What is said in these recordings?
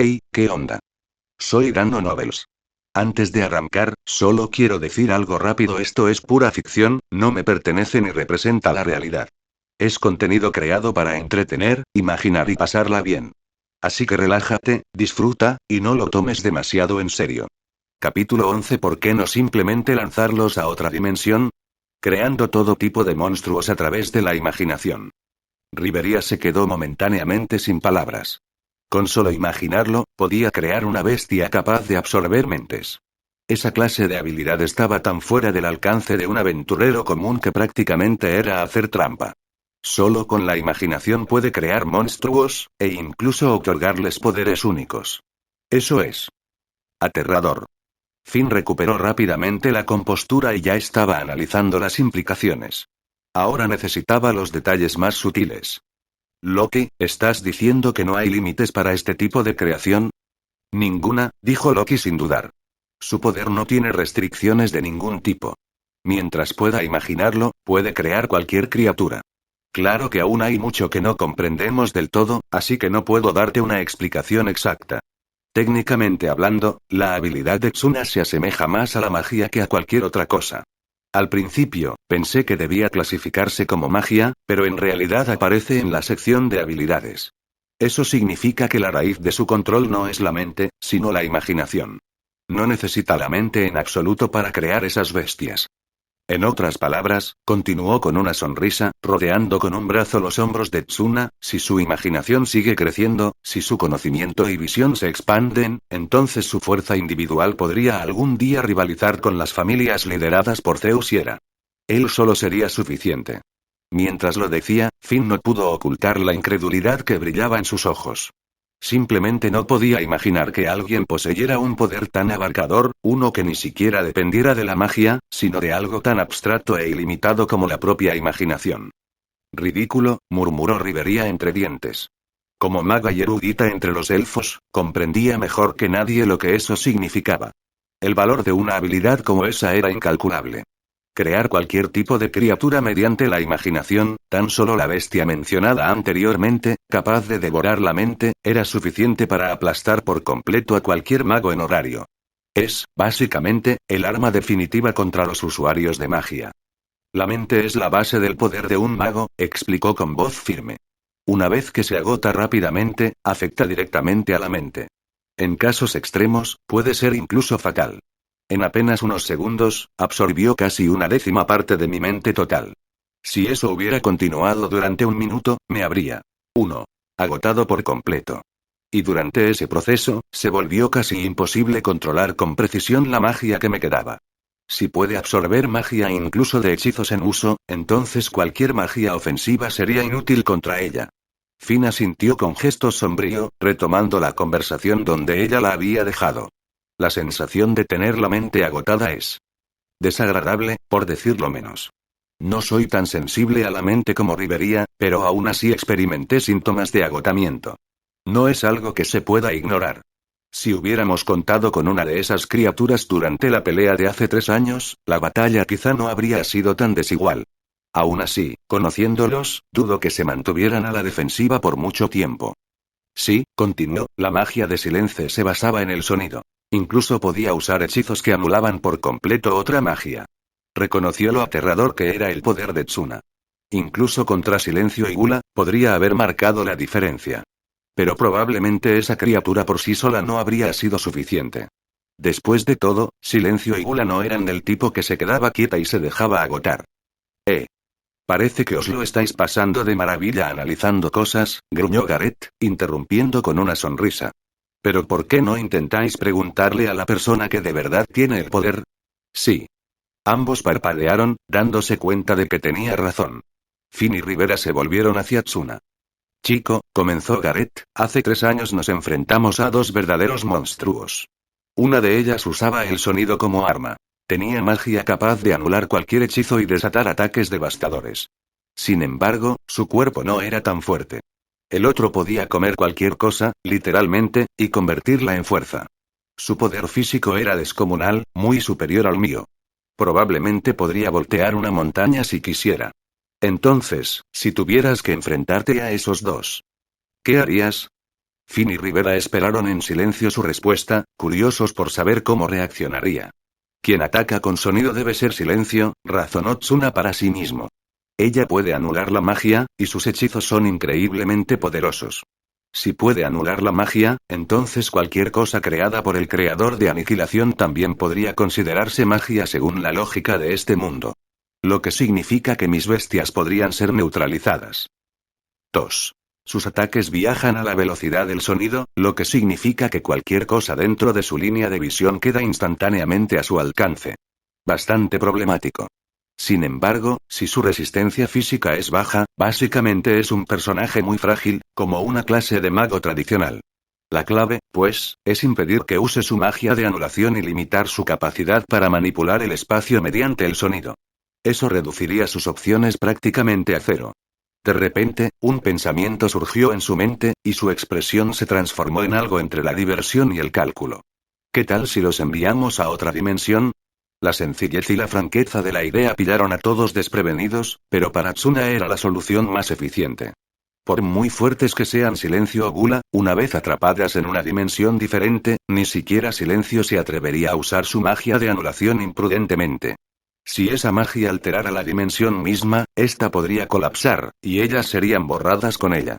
Hey, ¿qué onda? Soy Dano Nobles. Antes de arrancar, solo quiero decir algo rápido: esto es pura ficción, no me pertenece ni representa la realidad. Es contenido creado para entretener, imaginar y pasarla bien. Así que relájate, disfruta, y no lo tomes demasiado en serio. Capítulo 11. ¿Por qué no simplemente lanzarlos a otra dimensión? Creando todo tipo de monstruos a través de la imaginación. Rivería se quedó momentáneamente sin palabras. Con solo imaginarlo, podía crear una bestia capaz de absorber mentes. Esa clase de habilidad estaba tan fuera del alcance de un aventurero común que prácticamente era hacer trampa. Solo con la imaginación puede crear monstruos, e incluso otorgarles poderes únicos. Eso es aterrador. Finn recuperó rápidamente la compostura y ya estaba analizando las implicaciones. Ahora necesitaba los detalles más sutiles. Loki, ¿estás diciendo que no hay límites para este tipo de creación? Ninguna, dijo Loki sin dudar. Su poder no tiene restricciones de ningún tipo. Mientras pueda imaginarlo, puede crear cualquier criatura. Claro que aún hay mucho que no comprendemos del todo, así que no puedo darte una explicación exacta. Técnicamente hablando, la habilidad de Tsuna se asemeja más a la magia que a cualquier otra cosa. Al principio, pensé que debía clasificarse como magia, pero en realidad aparece en la sección de habilidades. Eso significa que la raíz de su control no es la mente, sino la imaginación. No necesita la mente en absoluto para crear esas bestias. En otras palabras, continuó con una sonrisa, rodeando con un brazo los hombros de Tsuna: si su imaginación sigue creciendo, si su conocimiento y visión se expanden, entonces su fuerza individual podría algún día rivalizar con las familias lideradas por Zeus y Hera. Él solo sería suficiente. Mientras lo decía, Finn no pudo ocultar la incredulidad que brillaba en sus ojos. Simplemente no podía imaginar que alguien poseyera un poder tan abarcador, uno que ni siquiera dependiera de la magia, sino de algo tan abstracto e ilimitado como la propia imaginación. Ridículo, murmuró Rivería entre dientes. Como maga y erudita entre los elfos, comprendía mejor que nadie lo que eso significaba. El valor de una habilidad como esa era incalculable. Crear cualquier tipo de criatura mediante la imaginación, tan solo la bestia mencionada anteriormente, capaz de devorar la mente, era suficiente para aplastar por completo a cualquier mago en horario. Es, básicamente, el arma definitiva contra los usuarios de magia. La mente es la base del poder de un mago, explicó con voz firme. Una vez que se agota rápidamente, afecta directamente a la mente. En casos extremos, puede ser incluso fatal. En apenas unos segundos, absorbió casi una décima parte de mi mente total. Si eso hubiera continuado durante un minuto, me habría 1. Agotado por completo. Y durante ese proceso, se volvió casi imposible controlar con precisión la magia que me quedaba. Si puede absorber magia incluso de hechizos en uso, entonces cualquier magia ofensiva sería inútil contra ella. Finn asintió con gesto sombrío, retomando la conversación donde ella la había dejado. La sensación de tener la mente agotada es desagradable, por decirlo menos. No soy tan sensible a la mente como Rivería, pero aún así experimenté síntomas de agotamiento. No es algo que se pueda ignorar. Si hubiéramos contado con una de esas criaturas durante la pelea de hace 3 años, la batalla quizá no habría sido tan desigual. Aún así, conociéndolos, dudo que se mantuvieran a la defensiva por mucho tiempo. Sí, continuó, la magia de Silence se basaba en el sonido. Incluso podía usar hechizos que anulaban por completo otra magia. Reconoció lo aterrador que era el poder de Tsuna. Incluso contra Silencio y Gula, podría haber marcado la diferencia. Pero probablemente esa criatura por sí sola no habría sido suficiente. Después de todo, Silencio y Gula no eran del tipo que se quedaba quieta y se dejaba agotar. Parece que os lo estáis pasando de maravilla analizando cosas, gruñó Gareth, interrumpiendo con una sonrisa. ¿Pero por qué no intentáis preguntarle a la persona que de verdad tiene el poder? Sí. Ambos parpadearon, dándose cuenta de que tenía razón. Finn y Rivera se volvieron hacia Tsuna. Chico, comenzó Gareth, hace 3 años nos enfrentamos a 2 verdaderos monstruos. Una de ellas usaba el sonido como arma. Tenía magia capaz de anular cualquier hechizo y desatar ataques devastadores. Sin embargo, su cuerpo no era tan fuerte. El otro podía comer cualquier cosa, literalmente, y convertirla en fuerza. Su poder físico era descomunal, muy superior al mío. Probablemente podría voltear una montaña si quisiera. Entonces, si tuvieras que enfrentarte a esos 2, ¿qué harías? Finn y Rivera esperaron en silencio su respuesta, curiosos por saber cómo reaccionaría. Quien ataca con sonido debe ser silencio, razonó Tsuna para sí mismo. Ella puede anular la magia, y sus hechizos son increíblemente poderosos. Si puede anular la magia, entonces cualquier cosa creada por el creador de aniquilación también podría considerarse magia según la lógica de este mundo. Lo que significa que mis bestias podrían ser neutralizadas. 2. Sus ataques viajan a la velocidad del sonido, lo que significa que cualquier cosa dentro de su línea de visión queda instantáneamente a su alcance. Bastante problemático. Sin embargo, si su resistencia física es baja, básicamente es un personaje muy frágil, como una clase de mago tradicional. La clave, pues, es impedir que use su magia de anulación y limitar su capacidad para manipular el espacio mediante el sonido. Eso reduciría sus opciones prácticamente a cero. De repente, un pensamiento surgió en su mente, y su expresión se transformó en algo entre la diversión y el cálculo. ¿Qué tal si los enviamos a otra dimensión? La sencillez y la franqueza de la idea pillaron a todos desprevenidos, pero para Tsuna era la solución más eficiente. Por muy fuertes que sean Silencio o Gula, una vez atrapadas en una dimensión diferente, ni siquiera Silencio se atrevería a usar su magia de anulación imprudentemente. Si esa magia alterara la dimensión misma, esta podría colapsar, y ellas serían borradas con ella.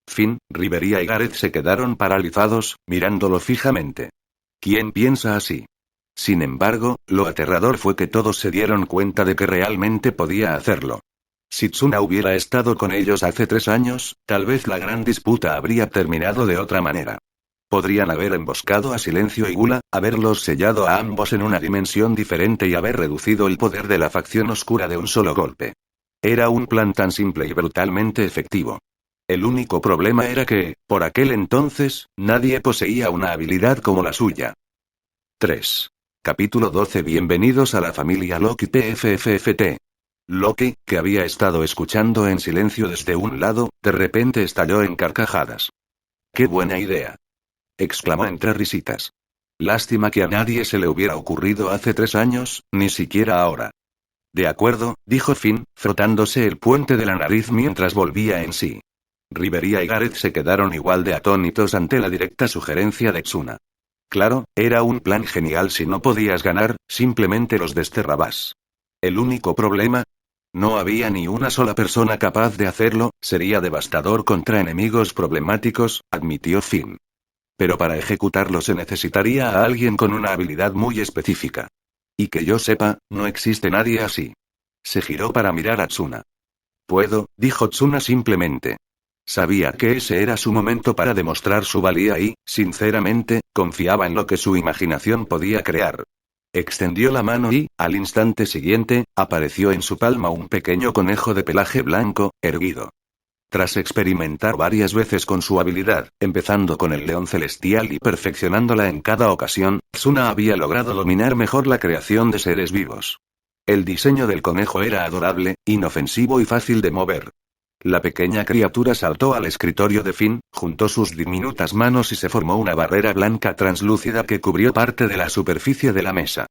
Finn, Rivería y Gareth se quedaron paralizados, mirándolo fijamente. ¿Quién piensa así? Sin embargo, lo aterrador fue que todos se dieron cuenta de que realmente podía hacerlo. Si Tsuna hubiera estado con ellos hace 3 años, tal vez la gran disputa habría terminado de otra manera. Podrían haber emboscado a Silencio y Gula, haberlos sellado a ambos en una dimensión diferente y haber reducido el poder de la facción oscura de un solo golpe. Era un plan tan simple y brutalmente efectivo. El único problema era que, por aquel entonces, nadie poseía una habilidad como la suya. 3. Capítulo 12. Bienvenidos a la familia Loki PFFFT. Loki, que había estado escuchando en silencio desde un lado, de repente estalló en carcajadas. ¡Qué buena idea!, exclamó entre risitas. Lástima que a nadie se le hubiera ocurrido hace 3 años, ni siquiera ahora. De acuerdo, dijo Finn, frotándose el puente de la nariz mientras volvía en sí. Rivería y Gareth se quedaron igual de atónitos ante la directa sugerencia de Tsuna. Claro, era un plan genial si no podías ganar, simplemente los desterrabas. El único problema, no había ni una sola persona capaz de hacerlo, sería devastador contra enemigos problemáticos, admitió Finn. Pero para ejecutarlo se necesitaría a alguien con una habilidad muy específica. Y que yo sepa, no existe nadie así. Se giró para mirar a Tsuna. Puedo, dijo Tsuna simplemente. Sabía que ese era su momento para demostrar su valía y, sinceramente, confiaba en lo que su imaginación podía crear. Extendió la mano y, al instante siguiente, apareció en su palma un pequeño conejo de pelaje blanco, erguido. Tras experimentar varias veces con su habilidad, empezando con el león celestial y perfeccionándola en cada ocasión, Tsuna había logrado dominar mejor la creación de seres vivos. El diseño del conejo era adorable, inofensivo y fácil de mover. La pequeña criatura saltó al escritorio de Finn, juntó sus diminutas manos y se formó una barrera blanca translúcida que cubrió parte de la superficie de la mesa.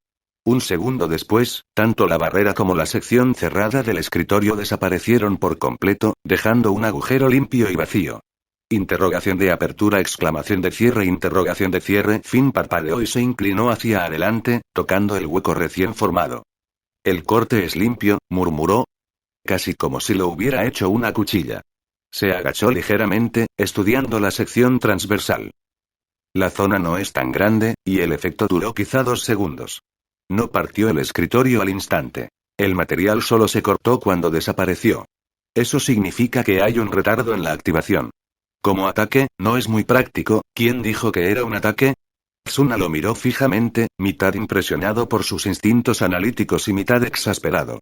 Un segundo después, tanto la barrera como la sección cerrada del escritorio desaparecieron por completo, dejando un agujero limpio y vacío. Interrogación de apertura, exclamación de cierre, interrogación de cierre. Finn parpadeó y se inclinó hacia adelante, tocando el hueco recién formado. El corte es limpio, murmuró, casi como si lo hubiera hecho una cuchilla. Se agachó ligeramente, estudiando la sección transversal. La zona no es tan grande, y el efecto duró quizá 2 segundos. No partió el escritorio al instante. El material solo se cortó cuando desapareció. Eso significa que hay un retardo en la activación. Como ataque, no es muy práctico. ¿Quién dijo que era un ataque? Tsuna lo miró fijamente, mitad impresionado por sus instintos analíticos y mitad exasperado.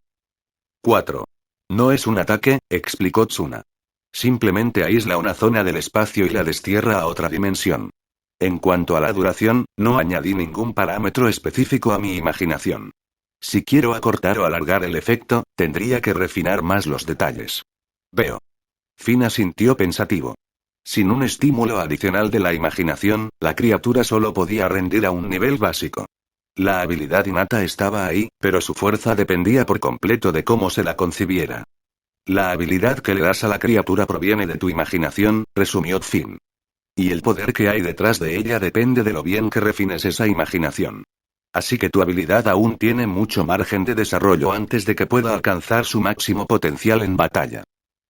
4. No es un ataque, explicó Tsuna. Simplemente aísla una zona del espacio y la destierra a otra dimensión. En cuanto a la duración, no añadí ningún parámetro específico a mi imaginación. Si quiero acortar o alargar el efecto, tendría que refinar más los detalles. Veo. Finn asintió pensativo. Sin un estímulo adicional de la imaginación, la criatura solo podía rendir a un nivel básico. La habilidad innata estaba ahí, pero su fuerza dependía por completo de cómo se la concibiera. La habilidad que le das a la criatura proviene de tu imaginación, resumió Finn. Y el poder que hay detrás de ella depende de lo bien que refines esa imaginación. Así que tu habilidad aún tiene mucho margen de desarrollo antes de que pueda alcanzar su máximo potencial en batalla.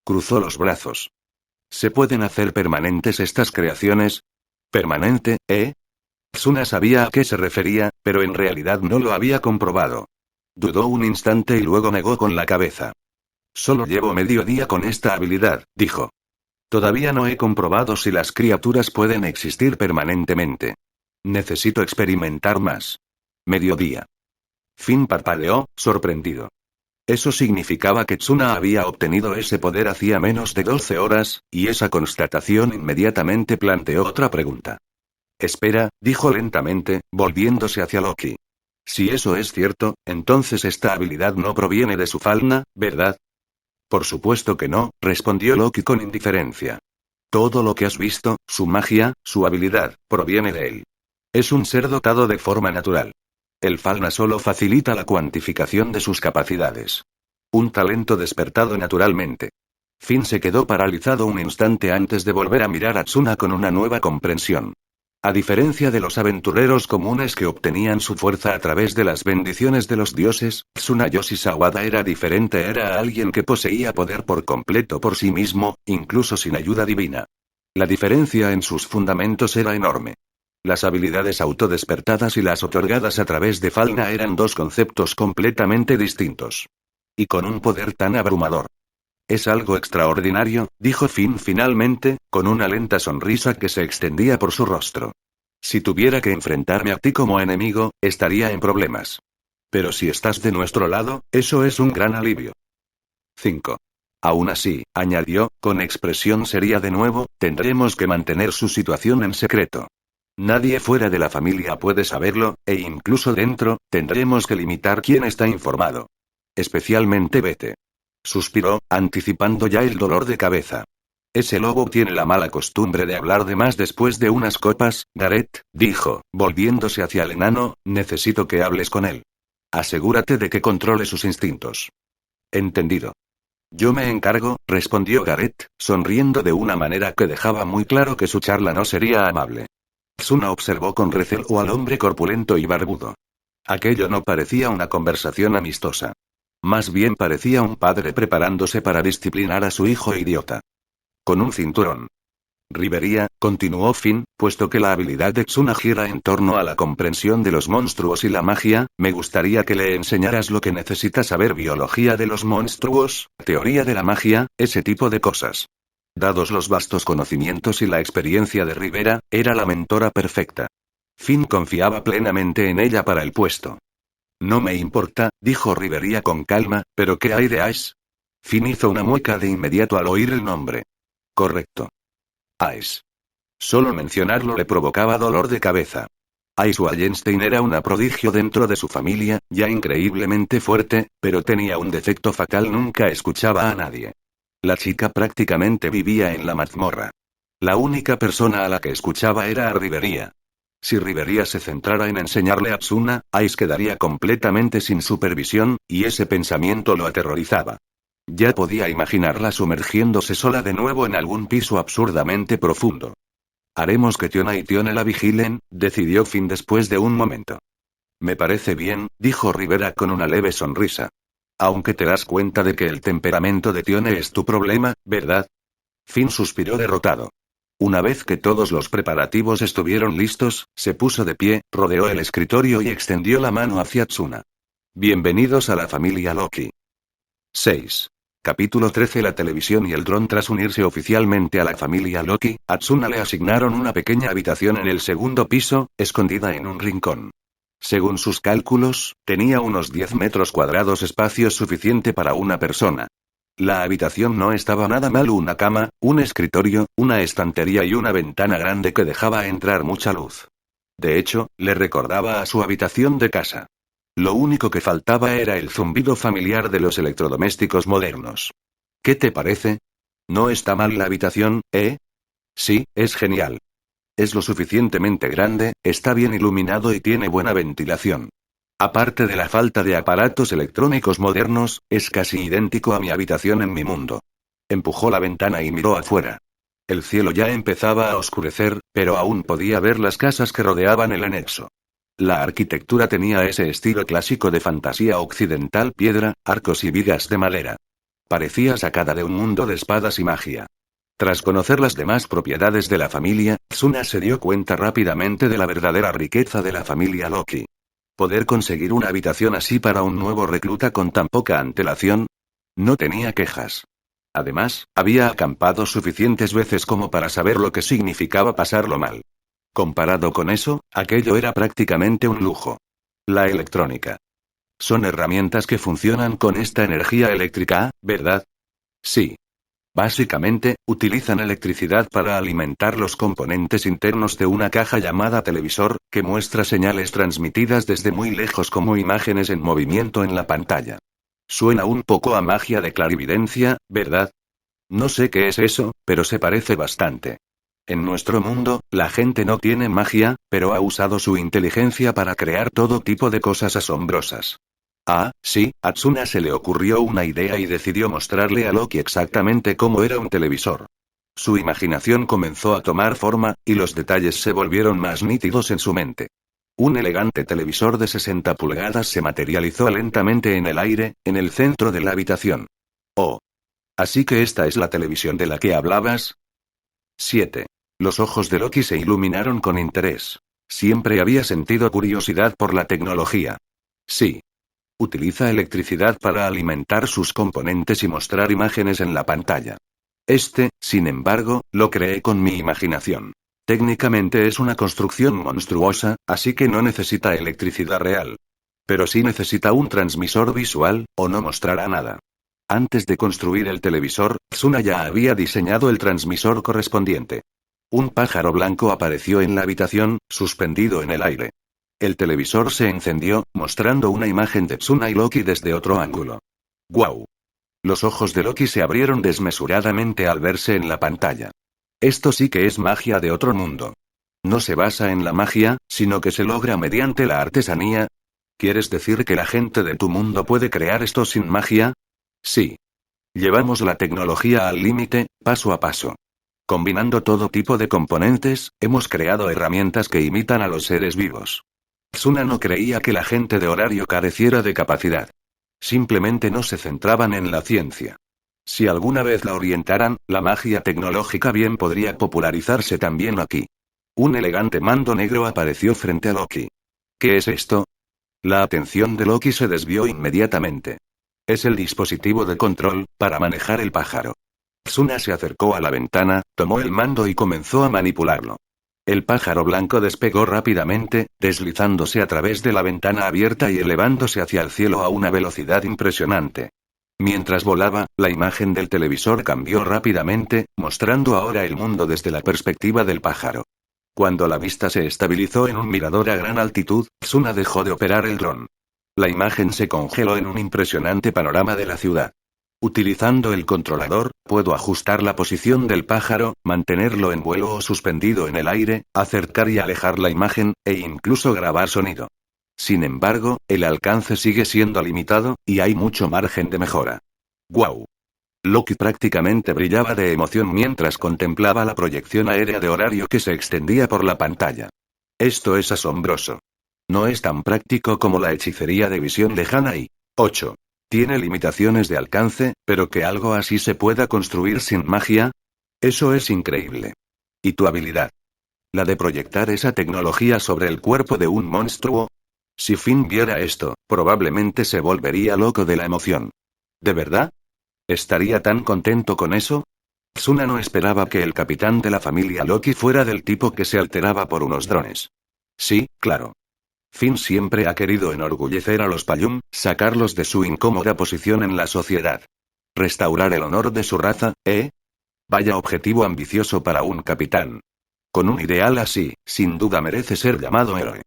Cruzó los brazos. ¿Se pueden hacer permanentes estas creaciones? ¿Permanente, eh? Tsuna sabía a qué se refería, pero en realidad no lo había comprobado. Dudó un instante y luego negó con la cabeza. Solo llevo medio día con esta habilidad, dijo. Todavía no he comprobado si las criaturas pueden existir permanentemente. Necesito experimentar más. Mediodía. Finn parpadeó, sorprendido. Eso significaba que Tsuna había obtenido ese poder hacía menos de 12 horas, y esa constatación inmediatamente planteó otra pregunta. Espera, dijo lentamente, volviéndose hacia Loki. Si eso es cierto, entonces esta habilidad no proviene de su falna, ¿verdad? Por supuesto que no, respondió Loki con indiferencia. Todo lo que has visto, su magia, su habilidad, proviene de él. Es un ser dotado de forma natural. El Falna solo facilita la cuantificación de sus capacidades. Un talento despertado naturalmente. Finn se quedó paralizado un instante antes de volver a mirar a Tsuna con una nueva comprensión. A diferencia de los aventureros comunes que obtenían su fuerza a través de las bendiciones de los dioses, Tsunayoshi Sawada era diferente, era alguien que poseía poder por completo por sí mismo, incluso sin ayuda divina. La diferencia en sus fundamentos era enorme. Las habilidades autodespertadas y las otorgadas a través de Falna eran dos conceptos completamente distintos. Y con un poder tan abrumador. Es algo extraordinario, dijo Finn finalmente, con una lenta sonrisa que se extendía por su rostro. Si tuviera que enfrentarme a ti como enemigo, estaría en problemas. Pero si estás de nuestro lado, eso es un gran alivio. 5. Aún así, añadió, con expresión seria de nuevo, tendremos que mantener su situación en secreto. Nadie fuera de la familia puede saberlo, e incluso dentro, tendremos que limitar quién está informado. Especialmente Bete. Suspiró, anticipando ya el dolor de cabeza. Ese lobo tiene la mala costumbre de hablar de más después de unas copas, Gareth, dijo, volviéndose hacia el enano, necesito que hables con él. Asegúrate de que controle sus instintos. Entendido. Yo me encargo, respondió Gareth, sonriendo de una manera que dejaba muy claro que su charla no sería amable. Tsuna observó con recelo al hombre corpulento y barbudo. Aquello no parecía una conversación amistosa. Más bien parecía un padre preparándose para disciplinar a su hijo idiota. Con un cinturón. Rivería, continuó Finn, puesto que la habilidad de Tsuna gira en torno a la comprensión de los monstruos y la magia, me gustaría que le enseñaras lo que necesita saber: biología de los monstruos, teoría de la magia, ese tipo de cosas. Dados los vastos conocimientos y la experiencia de Rivera, era la mentora perfecta. Finn confiaba plenamente en ella para el puesto. No me importa, dijo Rivería con calma, pero ¿qué hay de Ace? Finn hizo una mueca de inmediato al oír el nombre. Correcto. Ace. Solo mencionarlo le provocaba dolor de cabeza. Ace Wallenstein era una prodigio dentro de su familia, ya increíblemente fuerte, pero tenía un defecto fatal: nunca escuchaba a nadie. La chica prácticamente vivía en la mazmorra. La única persona a la que escuchaba era a Rivería. Si Rivería se centrara en enseñarle a Tsuna, Ace quedaría completamente sin supervisión, y ese pensamiento lo aterrorizaba. Ya podía imaginarla sumergiéndose sola de nuevo en algún piso absurdamente profundo. Haremos que Tiona y Tione la vigilen, decidió Finn después de un momento. Me parece bien, dijo Rivera con una leve sonrisa. Aunque te das cuenta de que el temperamento de Tione es tu problema, ¿verdad? Finn suspiró derrotado. Una vez que todos los preparativos estuvieron listos, se puso de pie, rodeó el escritorio y extendió la mano hacia Tsuna. Bienvenidos a la familia Loki. 6. Capítulo 13. La televisión y el dron. Tras unirse oficialmente a la familia Loki, a Tsuna le asignaron una pequeña habitación en el segundo piso, escondida en un rincón. Según sus cálculos, tenía unos 10 metros cuadrados, espacio suficiente para una persona. La habitación no estaba nada mal: una cama, un escritorio, una estantería y una ventana grande que dejaba entrar mucha luz. De hecho, le recordaba a su habitación de casa. Lo único que faltaba era el zumbido familiar de los electrodomésticos modernos. ¿Qué te parece? ¿No está mal la habitación, eh? Sí, es genial. Es lo suficientemente grande, está bien iluminado y tiene buena ventilación. Aparte de la falta de aparatos electrónicos modernos, es casi idéntico a mi habitación en mi mundo. Empujó la ventana y miró afuera. El cielo ya empezaba a oscurecer, pero aún podía ver las casas que rodeaban el anexo. La arquitectura tenía ese estilo clásico de fantasía occidental: piedra, arcos y vigas de madera. Parecía sacada de un mundo de espadas y magia. Tras conocer las demás propiedades de la familia, Tsuna se dio cuenta rápidamente de la verdadera riqueza de la familia Loki. Poder conseguir una habitación así para un nuevo recluta con tan poca antelación. No tenía quejas. Además, había acampado suficientes veces como para saber lo que significaba pasarlo mal. Comparado con eso, aquello era prácticamente un lujo. La electrónica. Son herramientas que funcionan con esta energía eléctrica, ¿verdad? Sí. Básicamente, utilizan electricidad para alimentar los componentes internos de una caja llamada televisor, que muestra señales transmitidas desde muy lejos como imágenes en movimiento en la pantalla. Suena un poco a magia de clarividencia, ¿verdad? No sé qué es eso, pero se parece bastante. En nuestro mundo, la gente no tiene magia, pero ha usado su inteligencia para crear todo tipo de cosas asombrosas. Ah, sí, a Tsuna se le ocurrió una idea y decidió mostrarle a Loki exactamente cómo era un televisor. Su imaginación comenzó a tomar forma, y los detalles se volvieron más nítidos en su mente. Un elegante televisor de 60 pulgadas se materializó lentamente en el aire, en el centro de la habitación. Oh. Así que esta es la televisión de la que hablabas. 7. Los ojos de Loki se iluminaron con interés. Siempre había sentido curiosidad por la tecnología. Sí. Utiliza electricidad para alimentar sus componentes y mostrar imágenes en la pantalla. Sin embargo, lo creé con mi imaginación. Técnicamente es una construcción monstruosa, así que no necesita electricidad real. Pero sí necesita un transmisor visual, o no mostrará nada. Antes de construir el televisor, Tsuna ya había diseñado el transmisor correspondiente. Un pájaro blanco apareció en la habitación, suspendido en el aire. El televisor se encendió, mostrando una imagen de Tsuna y Loki desde otro ángulo. ¡Guau! Los ojos de Loki se abrieron desmesuradamente al verse en la pantalla. Esto sí que es magia de otro mundo. No se basa en la magia, sino que se logra mediante la artesanía. ¿Quieres decir que la gente de tu mundo puede crear esto sin magia? Sí. Llevamos la tecnología al límite, paso a paso. Combinando todo tipo de componentes, hemos creado herramientas que imitan a los seres vivos. Tsuna no creía que la gente de Horario careciera de capacidad. Simplemente no se centraban en la ciencia. Si alguna vez la orientaran, la magia tecnológica bien podría popularizarse también aquí. Un elegante mando negro apareció frente a Loki. ¿Qué es esto? La atención de Loki se desvió inmediatamente. Es el dispositivo de control, para manejar el pájaro. Tsuna se acercó a la ventana, tomó el mando y comenzó a manipularlo. El pájaro blanco despegó rápidamente, deslizándose a través de la ventana abierta y elevándose hacia el cielo a una velocidad impresionante. Mientras volaba, la imagen del televisor cambió rápidamente, mostrando ahora el mundo desde la perspectiva del pájaro. Cuando la vista se estabilizó en un mirador a gran altitud, Tsuna dejó de operar el dron. La imagen se congeló en un impresionante panorama de la ciudad. Utilizando el controlador, puedo ajustar la posición del pájaro, mantenerlo en vuelo o suspendido en el aire, acercar y alejar la imagen, e incluso grabar sonido. Sin embargo, el alcance sigue siendo limitado, y hay mucho margen de mejora. ¡Guau! Loki prácticamente brillaba de emoción mientras contemplaba la proyección aérea de Horario que se extendía por la pantalla. Esto es asombroso. No es tan práctico como la hechicería de visión lejana y 8. Tiene limitaciones de alcance, pero que algo así se pueda construir sin magia. Eso es increíble. ¿Y tu habilidad? La de proyectar esa tecnología sobre el cuerpo de un monstruo. Si Finn viera esto, probablemente se volvería loco de la emoción. ¿De verdad? ¿Estaría tan contento con eso? Tsuna no esperaba que el capitán de la familia Loki fuera del tipo que se alteraba por unos drones. Sí, claro. Finn siempre ha querido enorgullecer a los Payún, sacarlos de su incómoda posición en la sociedad. Restaurar el honor de su raza, ¿eh? Vaya objetivo ambicioso para un capitán. Con un ideal así, sin duda merece ser llamado héroe.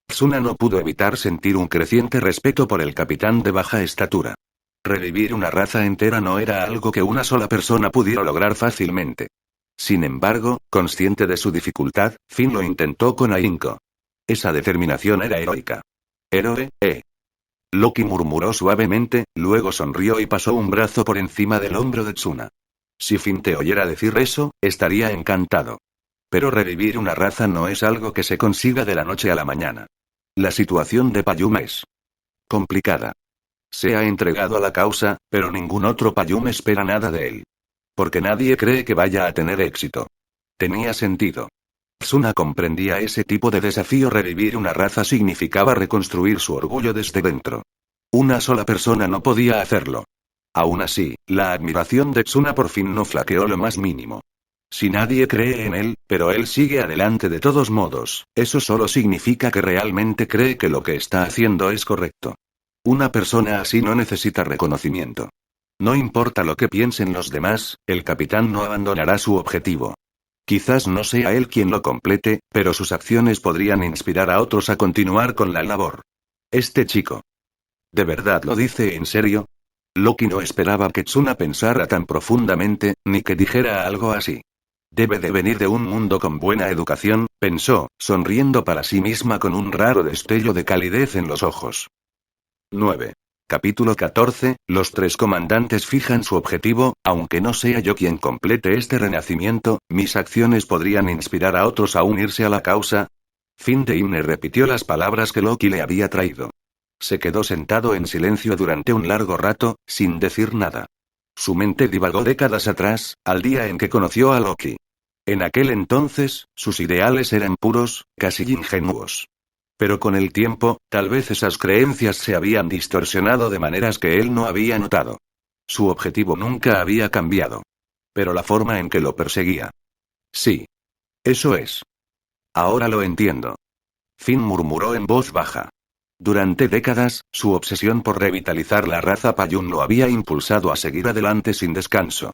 Tsuna no pudo evitar sentir un creciente respeto por el capitán de baja estatura. Revivir una raza entera no era algo que una sola persona pudiera lograr fácilmente. Sin embargo, consciente de su dificultad, Finn lo intentó con ahínco. Esa determinación era heroica. Héroe, Loki murmuró suavemente, luego sonrió y pasó un brazo por encima del hombro de Tsuna. Si Finn te oyera decir eso, estaría encantado. Pero revivir una raza no es algo que se consiga de la noche a la mañana. La situación de Payum es complicada. Se ha entregado a la causa, pero ningún otro Payum espera nada de él. Porque nadie cree que vaya a tener éxito. Tenía sentido. Tsuna comprendía ese tipo de desafío. Revivir una raza significaba reconstruir su orgullo desde dentro. Una sola persona no podía hacerlo. Aún así, la admiración de Tsuna por fin no flaqueó lo más mínimo. Si nadie cree en él, pero él sigue adelante de todos modos, eso solo significa que realmente cree que lo que está haciendo es correcto. Una persona así no necesita reconocimiento. No importa lo que piensen los demás, el capitán no abandonará su objetivo. Quizás no sea él quien lo complete, pero sus acciones podrían inspirar a otros a continuar con la labor. Este chico. ¿De verdad lo dice en serio? Loki no esperaba que Tsuna pensara tan profundamente, ni que dijera algo así. Debe de venir de un mundo con buena educación, pensó, sonriendo para sí misma con un raro destello de calidez en los ojos. 9. Capítulo 14, los tres comandantes fijan su objetivo, aunque no sea yo quien complete este renacimiento, mis acciones podrían inspirar a otros a unirse a la causa. Findeine repitió las palabras que Loki le había traído. Se quedó sentado en silencio durante un largo rato, sin decir nada. Su mente divagó décadas atrás, al día en que conoció a Loki. En aquel entonces, sus ideales eran puros, casi ingenuos. Pero con el tiempo, tal vez esas creencias se habían distorsionado de maneras que él no había notado. Su objetivo nunca había cambiado. Pero la forma en que lo perseguía. Sí. Eso es. Ahora lo entiendo. Finn murmuró en voz baja. Durante décadas, su obsesión por revitalizar la raza Payún lo había impulsado a seguir adelante sin descanso.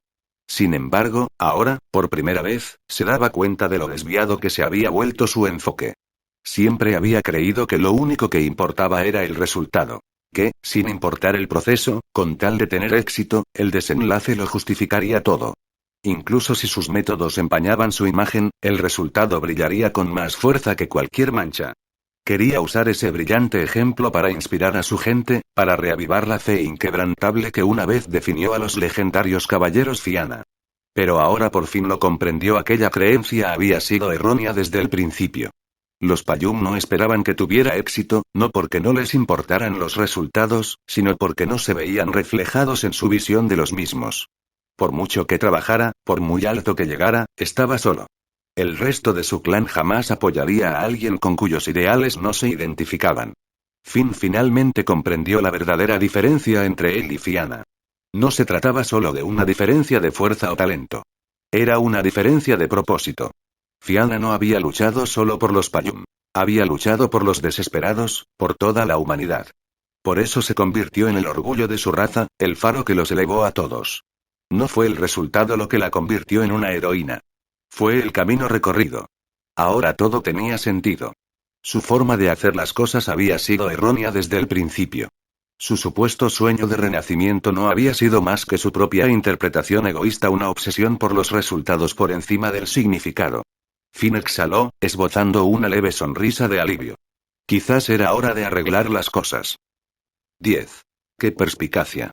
Sin embargo, ahora, por primera vez, se daba cuenta de lo desviado que se había vuelto su enfoque. Siempre había creído que lo único que importaba era el resultado. Que, sin importar el proceso, con tal de tener éxito, el desenlace lo justificaría todo. Incluso si sus métodos empañaban su imagen, el resultado brillaría con más fuerza que cualquier mancha. Quería usar ese brillante ejemplo para inspirar a su gente, para reavivar la fe inquebrantable que una vez definió a los legendarios caballeros Fianna. Pero ahora por fin lo comprendió, aquella creencia había sido errónea desde el principio. Los Payún no esperaban que tuviera éxito, no porque no les importaran los resultados, sino porque no se veían reflejados en su visión de los mismos. Por mucho que trabajara, por muy alto que llegara, estaba solo. El resto de su clan jamás apoyaría a alguien con cuyos ideales no se identificaban. Finn finalmente comprendió la verdadera diferencia entre él y Fianna. No se trataba solo de una diferencia de fuerza o talento. Era una diferencia de propósito. Fianna no había luchado solo por los Payún. Había luchado por los desesperados, por toda la humanidad. Por eso se convirtió en el orgullo de su raza, el faro que los elevó a todos. No fue el resultado lo que la convirtió en una heroína. Fue el camino recorrido. Ahora todo tenía sentido. Su forma de hacer las cosas había sido errónea desde el principio. Su supuesto sueño de renacimiento no había sido más que su propia interpretación egoísta, una obsesión por los resultados por encima del significado. Finn exhaló, esbozando una leve sonrisa de alivio. Quizás era hora de arreglar las cosas. 10. ¡Qué perspicacia!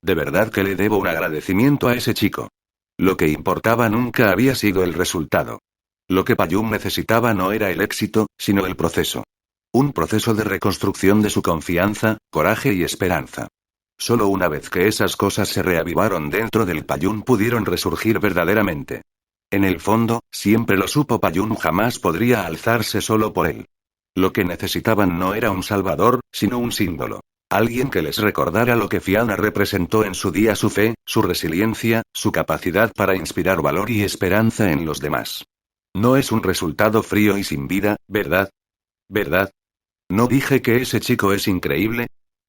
De verdad que le debo un agradecimiento a ese chico. Lo que importaba nunca había sido el resultado. Lo que Payún necesitaba no era el éxito, sino el proceso. Un proceso de reconstrucción de su confianza, coraje y esperanza. Solo una vez que esas cosas se reavivaron dentro del Payún pudieron resurgir verdaderamente. En el fondo, siempre lo supo, Payún jamás podría alzarse solo por él. Lo que necesitaban no era un salvador, sino un símbolo. Alguien que les recordara lo que Fianna representó en su día, su fe, su resiliencia, su capacidad para inspirar valor y esperanza en los demás. No es un resultado frío y sin vida, ¿verdad? ¿Verdad? ¿No dije que ese chico es increíble?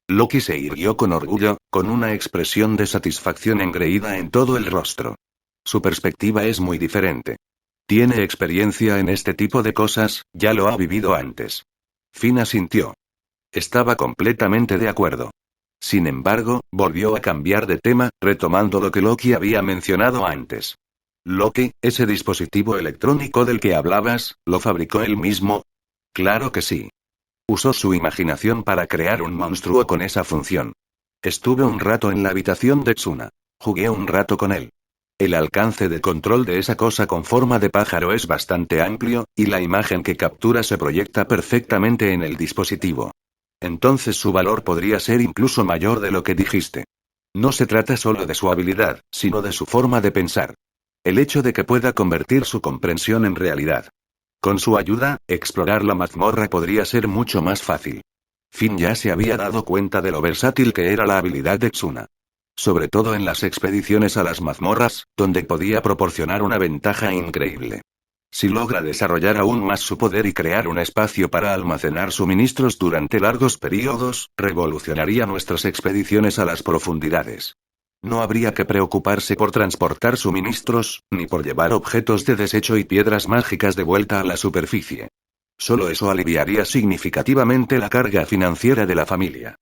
Loki se irguió con orgullo, con una expresión de satisfacción engreída en todo el rostro. Su perspectiva es muy diferente. Tiene experiencia en este tipo de cosas, ya lo ha vivido antes. Finn asintió. Estaba completamente de acuerdo. Sin embargo, volvió a cambiar de tema, retomando lo que Loki había mencionado antes. Loki, ese dispositivo electrónico del que hablabas, ¿lo fabricó él mismo? Claro que sí. Usó su imaginación para crear un monstruo con esa función. Estuve un rato en la habitación de Tsuna. Jugué un rato con él. El alcance de control de esa cosa con forma de pájaro es bastante amplio, y la imagen que captura se proyecta perfectamente en el dispositivo. Entonces su valor podría ser incluso mayor de lo que dijiste. No se trata solo de su habilidad, sino de su forma de pensar. El hecho de que pueda convertir su comprensión en realidad. Con su ayuda, explorar la mazmorra podría ser mucho más fácil. Finn ya se había dado cuenta de lo versátil que era la habilidad de Tsuna. Sobre todo en las expediciones a las mazmorras, donde podía proporcionar una ventaja increíble. Si logra desarrollar aún más su poder y crear un espacio para almacenar suministros durante largos periodos, revolucionaría nuestras expediciones a las profundidades. No habría que preocuparse por transportar suministros, ni por llevar objetos de desecho y piedras mágicas de vuelta a la superficie. Solo eso aliviaría significativamente la carga financiera de la familia.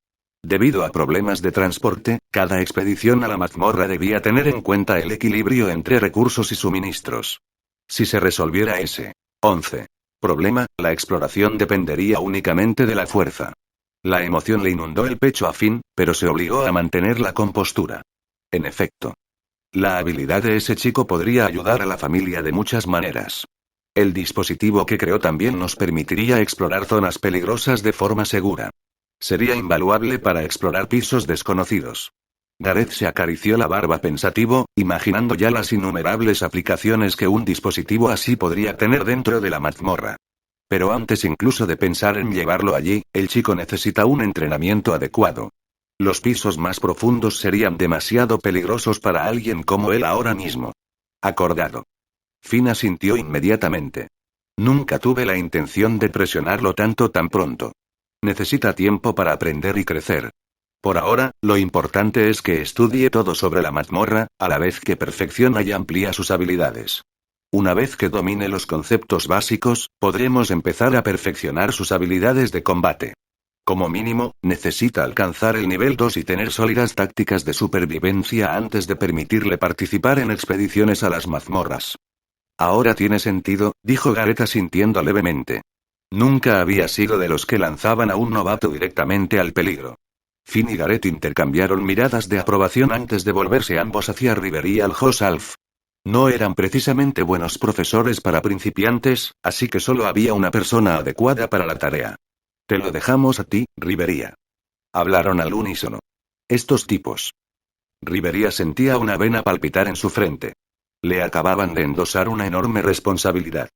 Debido a problemas de transporte, cada expedición a la mazmorra debía tener en cuenta el equilibrio entre recursos y suministros. Si se resolviera ese 11 problema, la exploración dependería únicamente de la fuerza. La emoción le inundó el pecho a Finn, pero se obligó a mantener la compostura. En efecto, la habilidad de ese chico podría ayudar a la familia de muchas maneras. El dispositivo que creó también nos permitiría explorar zonas peligrosas de forma segura. Sería invaluable para explorar pisos desconocidos. Gareth se acarició la barba pensativo, imaginando ya las innumerables aplicaciones que un dispositivo así podría tener dentro de la mazmorra. Pero antes incluso de pensar en llevarlo allí, el chico necesita un entrenamiento adecuado. Los pisos más profundos serían demasiado peligrosos para alguien como él ahora mismo. Acordado. Finn asintió inmediatamente. Nunca tuve la intención de presionarlo tanto tan pronto. Necesita tiempo para aprender y crecer. Por ahora, lo importante es que estudie todo sobre la mazmorra, a la vez que perfecciona y amplía sus habilidades. Una vez que domine los conceptos básicos, podremos empezar a perfeccionar sus habilidades de combate. Como mínimo, necesita alcanzar el nivel 2 y tener sólidas tácticas de supervivencia antes de permitirle participar en expediciones a las mazmorras. Ahora tiene sentido, dijo Gareth asintiendo levemente. Nunca había sido de los que lanzaban a un novato directamente al peligro. Finn y Gareth intercambiaron miradas de aprobación antes de volverse ambos hacia River y al Alf. No eran precisamente buenos profesores para principiantes, así que solo había una persona adecuada para la tarea. Te lo dejamos a ti, Rivería. Hablaron al unísono. Estos tipos. Rivería sentía una vena palpitar en su frente. Le acababan de endosar una enorme responsabilidad.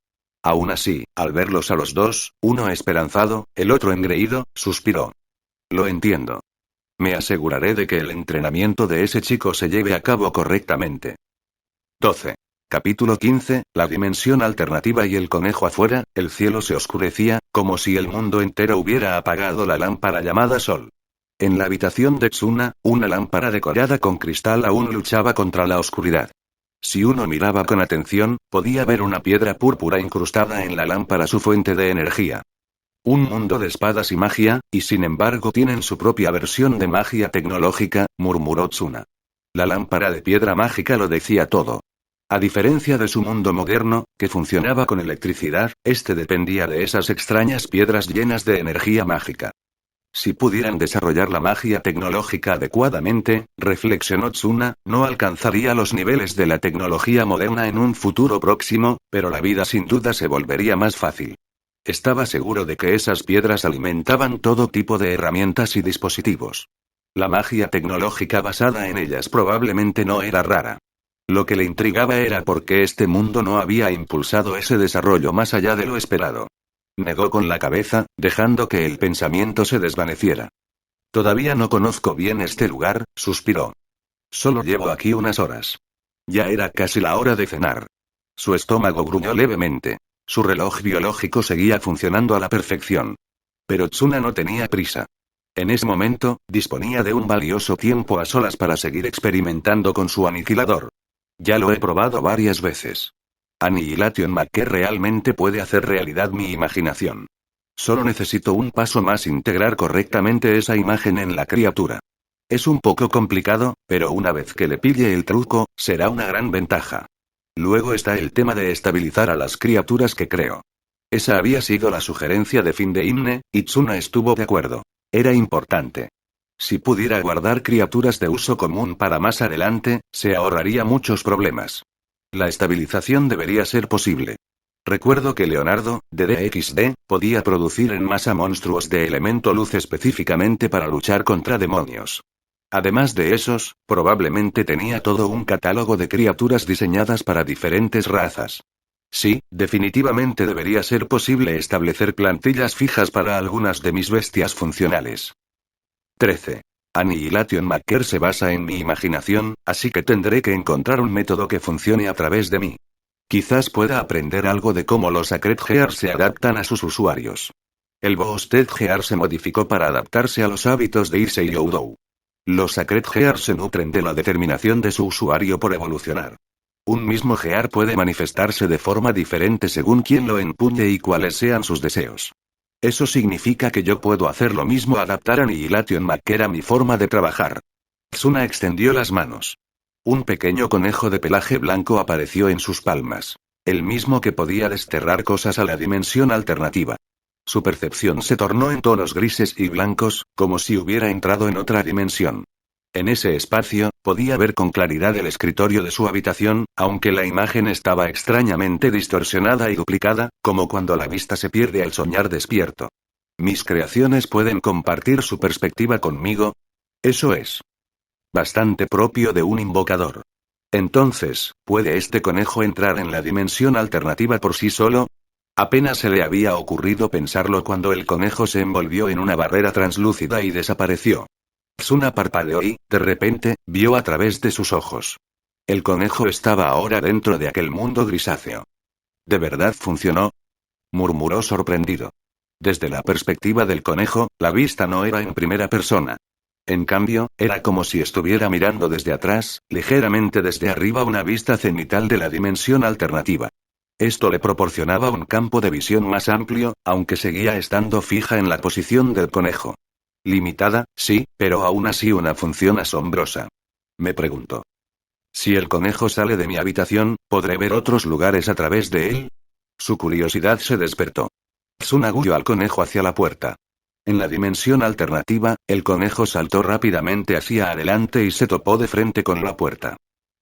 Aún así, al verlos a los dos, uno esperanzado, el otro engreído, suspiró. Lo entiendo. Me aseguraré de que el entrenamiento de ese chico se lleve a cabo correctamente. 12. Capítulo 15, la dimensión alternativa y el conejo afuera. El cielo se oscurecía, como si el mundo entero hubiera apagado la lámpara llamada Sol. En la habitación de Tsuna, una lámpara decorada con cristal aún luchaba contra la oscuridad. Si uno miraba con atención, podía ver una piedra púrpura incrustada en la lámpara, su fuente de energía. Un mundo de espadas y magia, y sin embargo tienen su propia versión de magia tecnológica, murmuró Tsuna. La lámpara de piedra mágica lo decía todo. A diferencia de su mundo moderno, que funcionaba con electricidad, este dependía de esas extrañas piedras llenas de energía mágica. Si pudieran desarrollar la magia tecnológica adecuadamente, reflexionó Tsuna, no alcanzaría los niveles de la tecnología moderna en un futuro próximo, pero la vida sin duda se volvería más fácil. Estaba seguro de que esas piedras alimentaban todo tipo de herramientas y dispositivos. La magia tecnológica basada en ellas probablemente no era rara. Lo que le intrigaba era por qué este mundo no había impulsado ese desarrollo más allá de lo esperado. Negó con la cabeza, dejando que el pensamiento se desvaneciera. Todavía no conozco bien este lugar, suspiró. Solo llevo aquí unas horas. Ya era casi la hora de cenar. Su estómago gruñó levemente. Su reloj biológico seguía funcionando a la perfección. Pero Tsuna no tenía prisa. En ese momento, disponía de un valioso tiempo a solas para seguir experimentando con su aniquilador. Ya lo he probado varias veces. Annihilation Maker realmente puede hacer realidad mi imaginación. Solo necesito un paso más: integrar correctamente esa imagen en la criatura. Es un poco complicado, pero una vez que le pille el truco, será una gran ventaja. Luego está el tema de estabilizar a las criaturas que creo. Esa había sido la sugerencia de Finn de Himne, y Tsuna estuvo de acuerdo. Era importante. Si pudiera guardar criaturas de uso común para más adelante, se ahorraría muchos problemas. La estabilización debería ser posible. Recuerdo que Leonardo, de DXD, podía producir en masa monstruos de elemento luz específicamente para luchar contra demonios. Además de esos, probablemente tenía todo un catálogo de criaturas diseñadas para diferentes razas. Sí, definitivamente debería ser posible establecer plantillas fijas para algunas de mis bestias funcionales. 13. Annihilation Maker se basa en mi imaginación, así que tendré que encontrar un método que funcione a través de mí. Quizás pueda aprender algo de cómo los Sacred Gear se adaptan a sus usuarios. El Boosted Gear se modificó para adaptarse a los hábitos de Issei Youdou. Los Sacred Gear se nutren de la determinación de su usuario por evolucionar. Un mismo Gear puede manifestarse de forma diferente según quien lo empuñe y cuáles sean sus deseos. Eso significa que yo puedo hacer lo mismo, adaptar Annihilation Maker a mi forma de trabajar. Tsuna extendió las manos. Un pequeño conejo de pelaje blanco apareció en sus palmas. El mismo que podía desterrar cosas a la dimensión alternativa. Su percepción se tornó en tonos grises y blancos, como si hubiera entrado en otra dimensión. En ese espacio, podía ver con claridad el escritorio de su habitación, aunque la imagen estaba extrañamente distorsionada y duplicada, como cuando la vista se pierde al soñar despierto. ¿Mis creaciones pueden compartir su perspectiva conmigo? Eso es bastante propio de un invocador. Entonces, ¿puede este conejo entrar en la dimensión alternativa por sí solo? Apenas se le había ocurrido pensarlo cuando el conejo se envolvió en una barrera translúcida y desapareció. Tsuna parpadeó y, de repente, vio a través de sus ojos. El conejo estaba ahora dentro de aquel mundo grisáceo. ¿De verdad funcionó?, murmuró sorprendido. Desde la perspectiva del conejo, la vista no era en primera persona. En cambio, era como si estuviera mirando desde atrás, ligeramente desde arriba, una vista cenital de la dimensión alternativa. Esto le proporcionaba un campo de visión más amplio, aunque seguía estando fija en la posición del conejo. Limitada, sí, pero aún así una función asombrosa. Me preguntó. Si el conejo sale de mi habitación, ¿podré ver otros lugares a través de él? Su curiosidad se despertó. Tsuna guió al conejo hacia la puerta. En la dimensión alternativa, el conejo saltó rápidamente hacia adelante y se topó de frente con la puerta.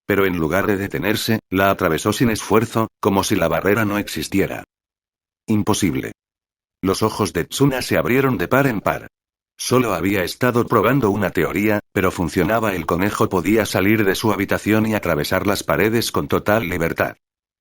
Pero en lugar de detenerse, la atravesó sin esfuerzo, como si la barrera no existiera. Imposible. Los ojos de Tsuna se abrieron de par en par. Solo había estado probando una teoría, pero funcionaba. El conejo podía salir de su habitación y atravesar las paredes con total libertad.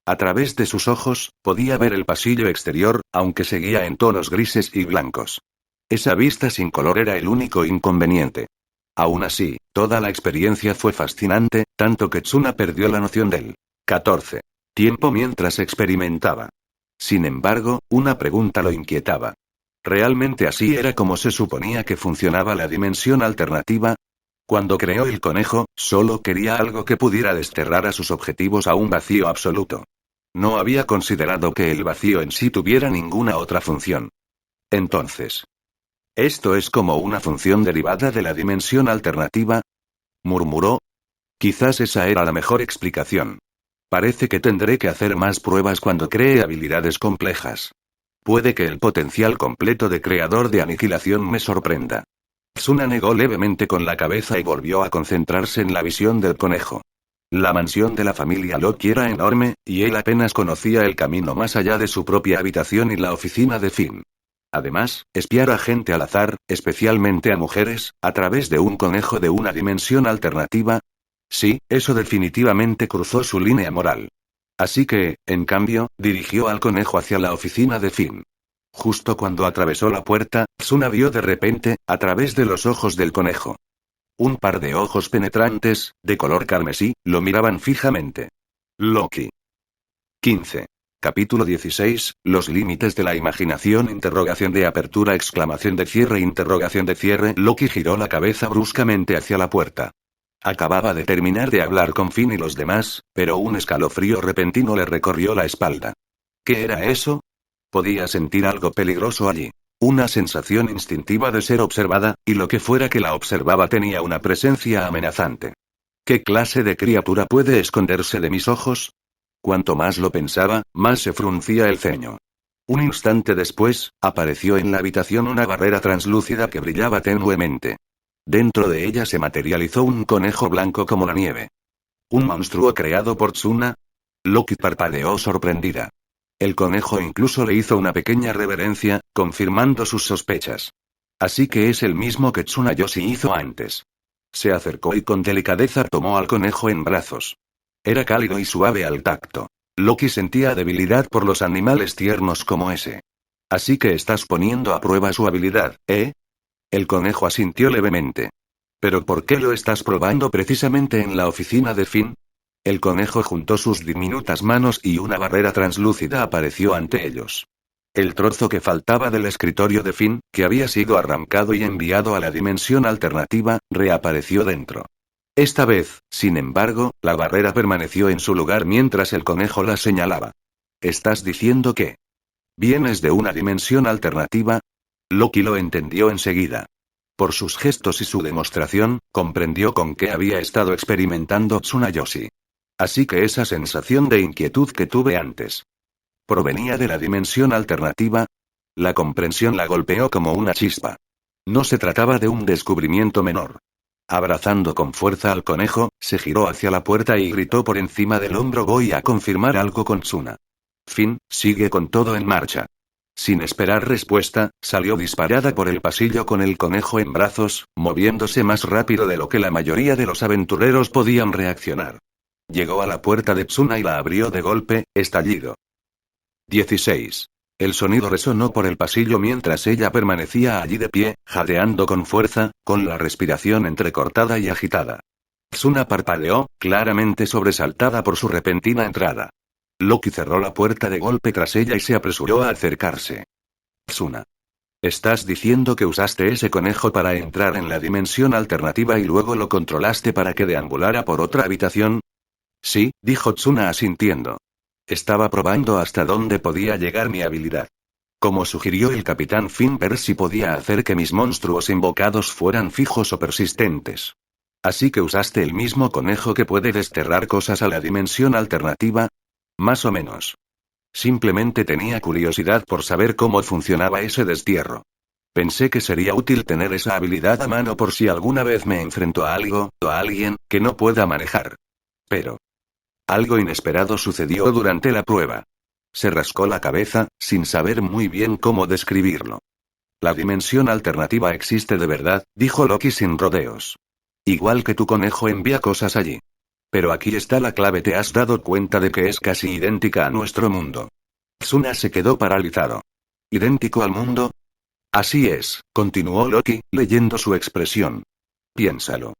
A través de sus ojos, podía ver el pasillo exterior, aunque seguía en tonos grises y blancos. Esa vista sin color era el único inconveniente. Aún así, toda la experiencia fue fascinante, tanto que Tsuna perdió la noción del 14 tiempo mientras experimentaba. Sin embargo, una pregunta lo inquietaba. ¿Realmente así era como se suponía que funcionaba la dimensión alternativa? Cuando creó el conejo, solo quería algo que pudiera desterrar a sus objetivos a un vacío absoluto. No había considerado que el vacío en sí tuviera ninguna otra función. Entonces, ¿esto es como una función derivada de la dimensión alternativa?, murmuró. Quizás esa era la mejor explicación. Parece que tendré que hacer más pruebas cuando cree habilidades complejas. Puede que el potencial completo de creador de aniquilación me sorprenda. Tsuna negó levemente con la cabeza y volvió a concentrarse en la visión del conejo. La mansión de la familia Loki era enorme, y él apenas conocía el camino más allá de su propia habitación y la oficina de Finn. Además, espiar a gente al azar, especialmente a mujeres, a través de un conejo de una dimensión alternativa. Sí, eso definitivamente cruzó su línea moral. Así que, en cambio, dirigió al conejo hacia la oficina de Finn. Justo cuando atravesó la puerta, Tsuna vio de repente, a través de los ojos del conejo. Un par de ojos penetrantes, de color carmesí, lo miraban fijamente. Loki. 15. Capítulo 16, los límites de la imaginación. Interrogación de apertura, exclamación de cierre, interrogación de cierre. Loki giró la cabeza bruscamente hacia la puerta. Acababa de terminar de hablar con Finn y los demás, pero un escalofrío repentino le recorrió la espalda. ¿Qué era eso? Podía sentir algo peligroso allí. Una sensación instintiva de ser observada, y lo que fuera que la observaba tenía una presencia amenazante. ¿Qué clase de criatura puede esconderse de mis ojos? Cuanto más lo pensaba, más se fruncía el ceño. Un instante después, apareció en la habitación una barrera translúcida que brillaba tenuemente. Dentro de ella se materializó un conejo blanco como la nieve. ¿Un monstruo creado por Tsuna? Loki parpadeó sorprendida. El conejo incluso le hizo una pequeña reverencia, confirmando sus sospechas. Así que es el mismo que Tsunayoshi hizo antes. Se acercó y con delicadeza tomó al conejo en brazos. Era cálido y suave al tacto. Loki sentía debilidad por los animales tiernos como ese. Así que estás poniendo a prueba su habilidad, ¿eh? El conejo asintió levemente. ¿Pero por qué lo estás probando precisamente en la oficina de Finn? El conejo juntó sus diminutas manos y una barrera translúcida apareció ante ellos. El trozo que faltaba del escritorio de Finn, que había sido arrancado y enviado a la dimensión alternativa, reapareció dentro. Esta vez, sin embargo, la barrera permaneció en su lugar mientras el conejo la señalaba. ¿Estás diciendo que vienes de una dimensión alternativa? Loki lo entendió enseguida. Por sus gestos y su demostración, comprendió con qué había estado experimentando Tsunayoshi. Así que esa sensación de inquietud que tuve antes provenía de la dimensión alternativa. La comprensión la golpeó como una chispa. No se trataba de un descubrimiento menor. Abrazando con fuerza al conejo, se giró hacia la puerta y gritó por encima del hombro: voy a confirmar algo con Tsuna. Finn, sigue con todo en marcha. Sin esperar respuesta, salió disparada por el pasillo con el conejo en brazos, moviéndose más rápido de lo que la mayoría de los aventureros podían reaccionar. Llegó a la puerta de Tsuna y la abrió de golpe, estallido. 16. El sonido resonó por el pasillo mientras ella permanecía allí de pie, jadeando con fuerza, con la respiración entrecortada y agitada. Tsuna parpadeó, claramente sobresaltada por su repentina entrada. Loki cerró la puerta de golpe tras ella y se apresuró a acercarse. Tsuna. ¿Estás diciendo que usaste ese conejo para entrar en la dimensión alternativa y luego lo controlaste para que deambulara por otra habitación? Sí, dijo Tsuna asintiendo. Estaba probando hasta dónde podía llegar mi habilidad. Como sugirió el capitán Finn, ver si podía hacer que mis monstruos invocados fueran fijos o persistentes. Así que usaste el mismo conejo que puede desterrar cosas a la dimensión alternativa. Más o menos. Simplemente tenía curiosidad por saber cómo funcionaba ese destierro. Pensé que sería útil tener esa habilidad a mano por si alguna vez me enfrento a algo, o a alguien, que no pueda manejar. Pero algo inesperado sucedió durante la prueba. Se rascó la cabeza, sin saber muy bien cómo describirlo. La dimensión alternativa existe de verdad, dijo Loki sin rodeos. Igual que tu conejo envía cosas allí. Pero aquí está la clave: ¿te has dado cuenta de que es casi idéntica a nuestro mundo? Tsuna se quedó paralizado. ¿Idéntico al mundo? Así es, continuó Loki, leyendo su expresión. Piénsalo.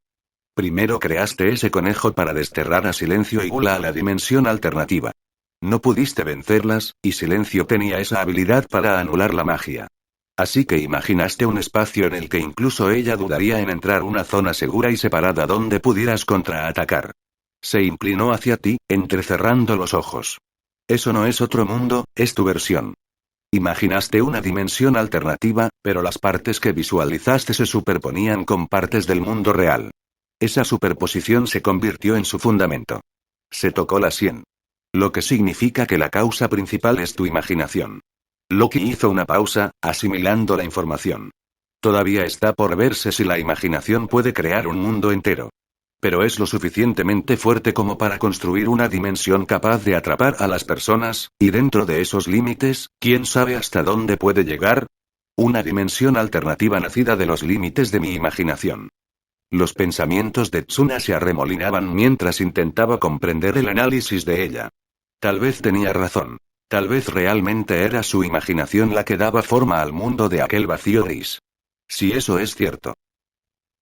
Primero creaste ese conejo para desterrar a Silencio y Gula a la dimensión alternativa. No pudiste vencerlas, y Silencio tenía esa habilidad para anular la magia. Así que imaginaste un espacio en el que incluso ella dudaría en entrar, una zona segura y separada donde pudieras contraatacar. Se inclinó hacia ti, entrecerrando los ojos. Eso no es otro mundo, es tu versión. Imaginaste una dimensión alternativa, pero las partes que visualizaste se superponían con partes del mundo real. Esa superposición se convirtió en su fundamento. Se tocó la sien. Lo que significa que la causa principal es tu imaginación. Loki hizo una pausa, asimilando la información. Todavía está por verse si la imaginación puede crear un mundo entero. Pero es lo suficientemente fuerte como para construir una dimensión capaz de atrapar a las personas, y dentro de esos límites, ¿quién sabe hasta dónde puede llegar? Una dimensión alternativa nacida de los límites de mi imaginación. Los pensamientos de Tsuna se arremolinaban mientras intentaba comprender el análisis de ella. Tal vez tenía razón. Tal vez realmente era su imaginación la que daba forma al mundo de aquel vacío gris. Si eso es cierto.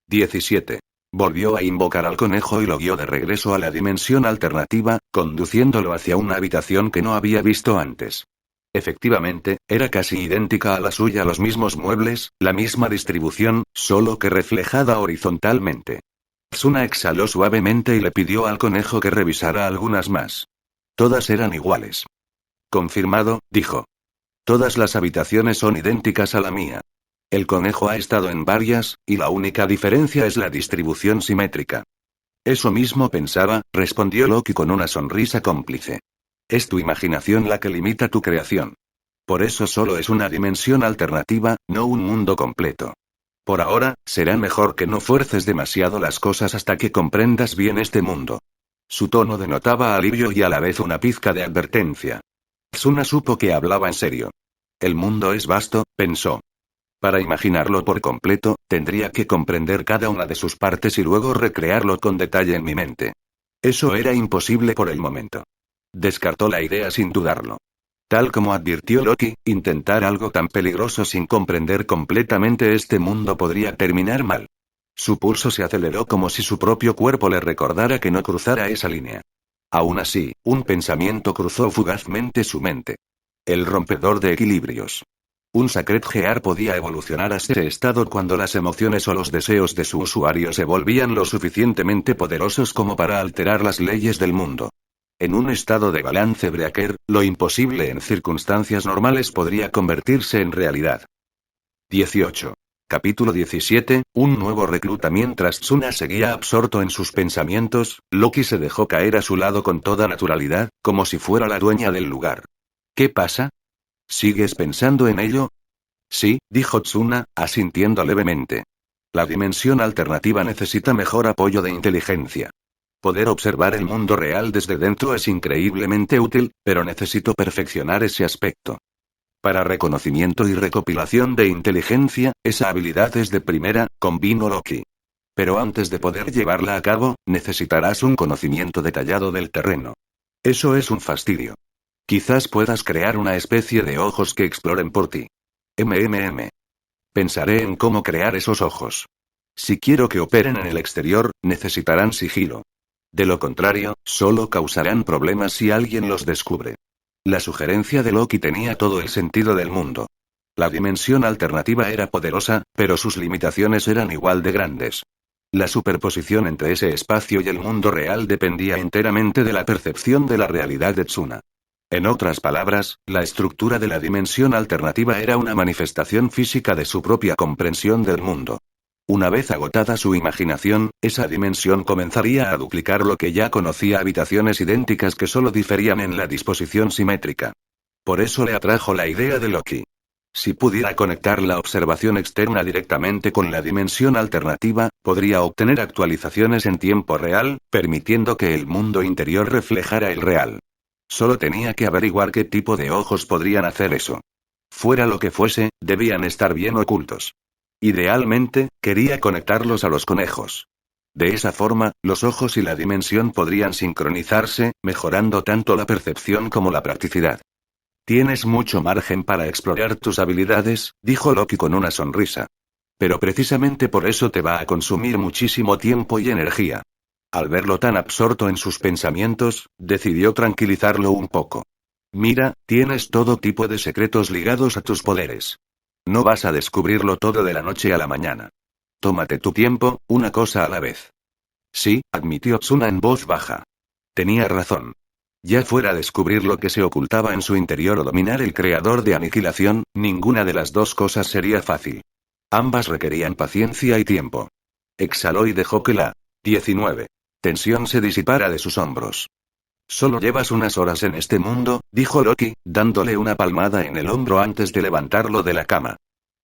17. Volvió a invocar al conejo y lo guió de regreso a la dimensión alternativa, conduciéndolo hacia una habitación que no había visto antes. Efectivamente, era casi idéntica a la suya: los mismos muebles, la misma distribución, solo que reflejada horizontalmente. Tsuna exhaló suavemente y le pidió al conejo que revisara algunas más. Todas eran iguales. Confirmado, dijo. Todas las habitaciones son idénticas a la mía. El conejo ha estado en varias, y la única diferencia es la distribución simétrica. Eso mismo pensaba, respondió Loki con una sonrisa cómplice. Es tu imaginación la que limita tu creación. Por eso solo es una dimensión alternativa, no un mundo completo. Por ahora, será mejor que no fuerces demasiado las cosas hasta que comprendas bien este mundo. Su tono denotaba alivio y a la vez una pizca de advertencia. Tsuna supo que hablaba en serio. El mundo es vasto, pensó. Para imaginarlo por completo, tendría que comprender cada una de sus partes y luego recrearlo con detalle en mi mente. Eso era imposible por el momento. Descartó la idea sin dudarlo. Tal como advirtió Loki, intentar algo tan peligroso sin comprender completamente este mundo podría terminar mal. Su pulso se aceleró como si su propio cuerpo le recordara que no cruzara esa línea. Aún así, un pensamiento cruzó fugazmente su mente. El rompedor de equilibrios. Un Sacred Gear podía evolucionar a ese estado cuando las emociones o los deseos de su usuario se volvían lo suficientemente poderosos como para alterar las leyes del mundo. En un estado de balance Breaker, lo imposible en circunstancias normales podría convertirse en realidad. 18. Capítulo 17, un nuevo recluta. Mientras Tsuna seguía absorto en sus pensamientos, Loki se dejó caer a su lado con toda naturalidad, como si fuera la dueña del lugar. ¿Qué pasa? ¿Sigues pensando en ello? Sí, dijo Tsuna, asintiendo levemente. La dimensión alternativa necesita mejor apoyo de inteligencia. Poder observar el mundo real desde dentro es increíblemente útil, pero necesito perfeccionar ese aspecto. Para reconocimiento y recopilación de inteligencia, esa habilidad es de primera, convino Loki. Pero antes de poder llevarla a cabo, necesitarás un conocimiento detallado del terreno. Eso es un fastidio. Quizás puedas crear una especie de ojos que exploren por ti. Pensaré en cómo crear esos ojos. Si quiero que operen en el exterior, necesitarán sigilo. De lo contrario, solo causarán problemas si alguien los descubre. La sugerencia de Loki tenía todo el sentido del mundo. La dimensión alternativa era poderosa, pero sus limitaciones eran igual de grandes. La superposición entre ese espacio y el mundo real dependía enteramente de la percepción de la realidad de Tsuna. En otras palabras, la estructura de la dimensión alternativa era una manifestación física de su propia comprensión del mundo. Una vez agotada su imaginación, esa dimensión comenzaría a duplicar lo que ya conocía, habitaciones idénticas que solo diferían en la disposición simétrica. Por eso le atrajo la idea de Loki. Si pudiera conectar la observación externa directamente con la dimensión alternativa, podría obtener actualizaciones en tiempo real, permitiendo que el mundo interior reflejara el real. Solo tenía que averiguar qué tipo de ojos podrían hacer eso. Fuera lo que fuese, debían estar bien ocultos. Idealmente, quería conectarlos a los conejos. De esa forma, los ojos y la dimensión podrían sincronizarse, mejorando tanto la percepción como la practicidad. Tienes mucho margen para explorar tus habilidades, dijo Loki con una sonrisa. Pero precisamente por eso te va a consumir muchísimo tiempo y energía. Al verlo tan absorto en sus pensamientos, decidió tranquilizarlo un poco. Mira, tienes todo tipo de secretos ligados a tus poderes. No vas a descubrirlo todo de la noche a la mañana. Tómate tu tiempo, una cosa a la vez. Sí, admitió Tsuna en voz baja. Tenía razón. Ya fuera descubrir lo que se ocultaba en su interior o dominar el creador de aniquilación, ninguna de las dos cosas sería fácil. Ambas requerían paciencia y tiempo. Exhaló y dejó que la 19. Tensión se disipara de sus hombros. Solo llevas unas horas en este mundo, dijo Loki, dándole una palmada en el hombro antes de levantarlo de la cama.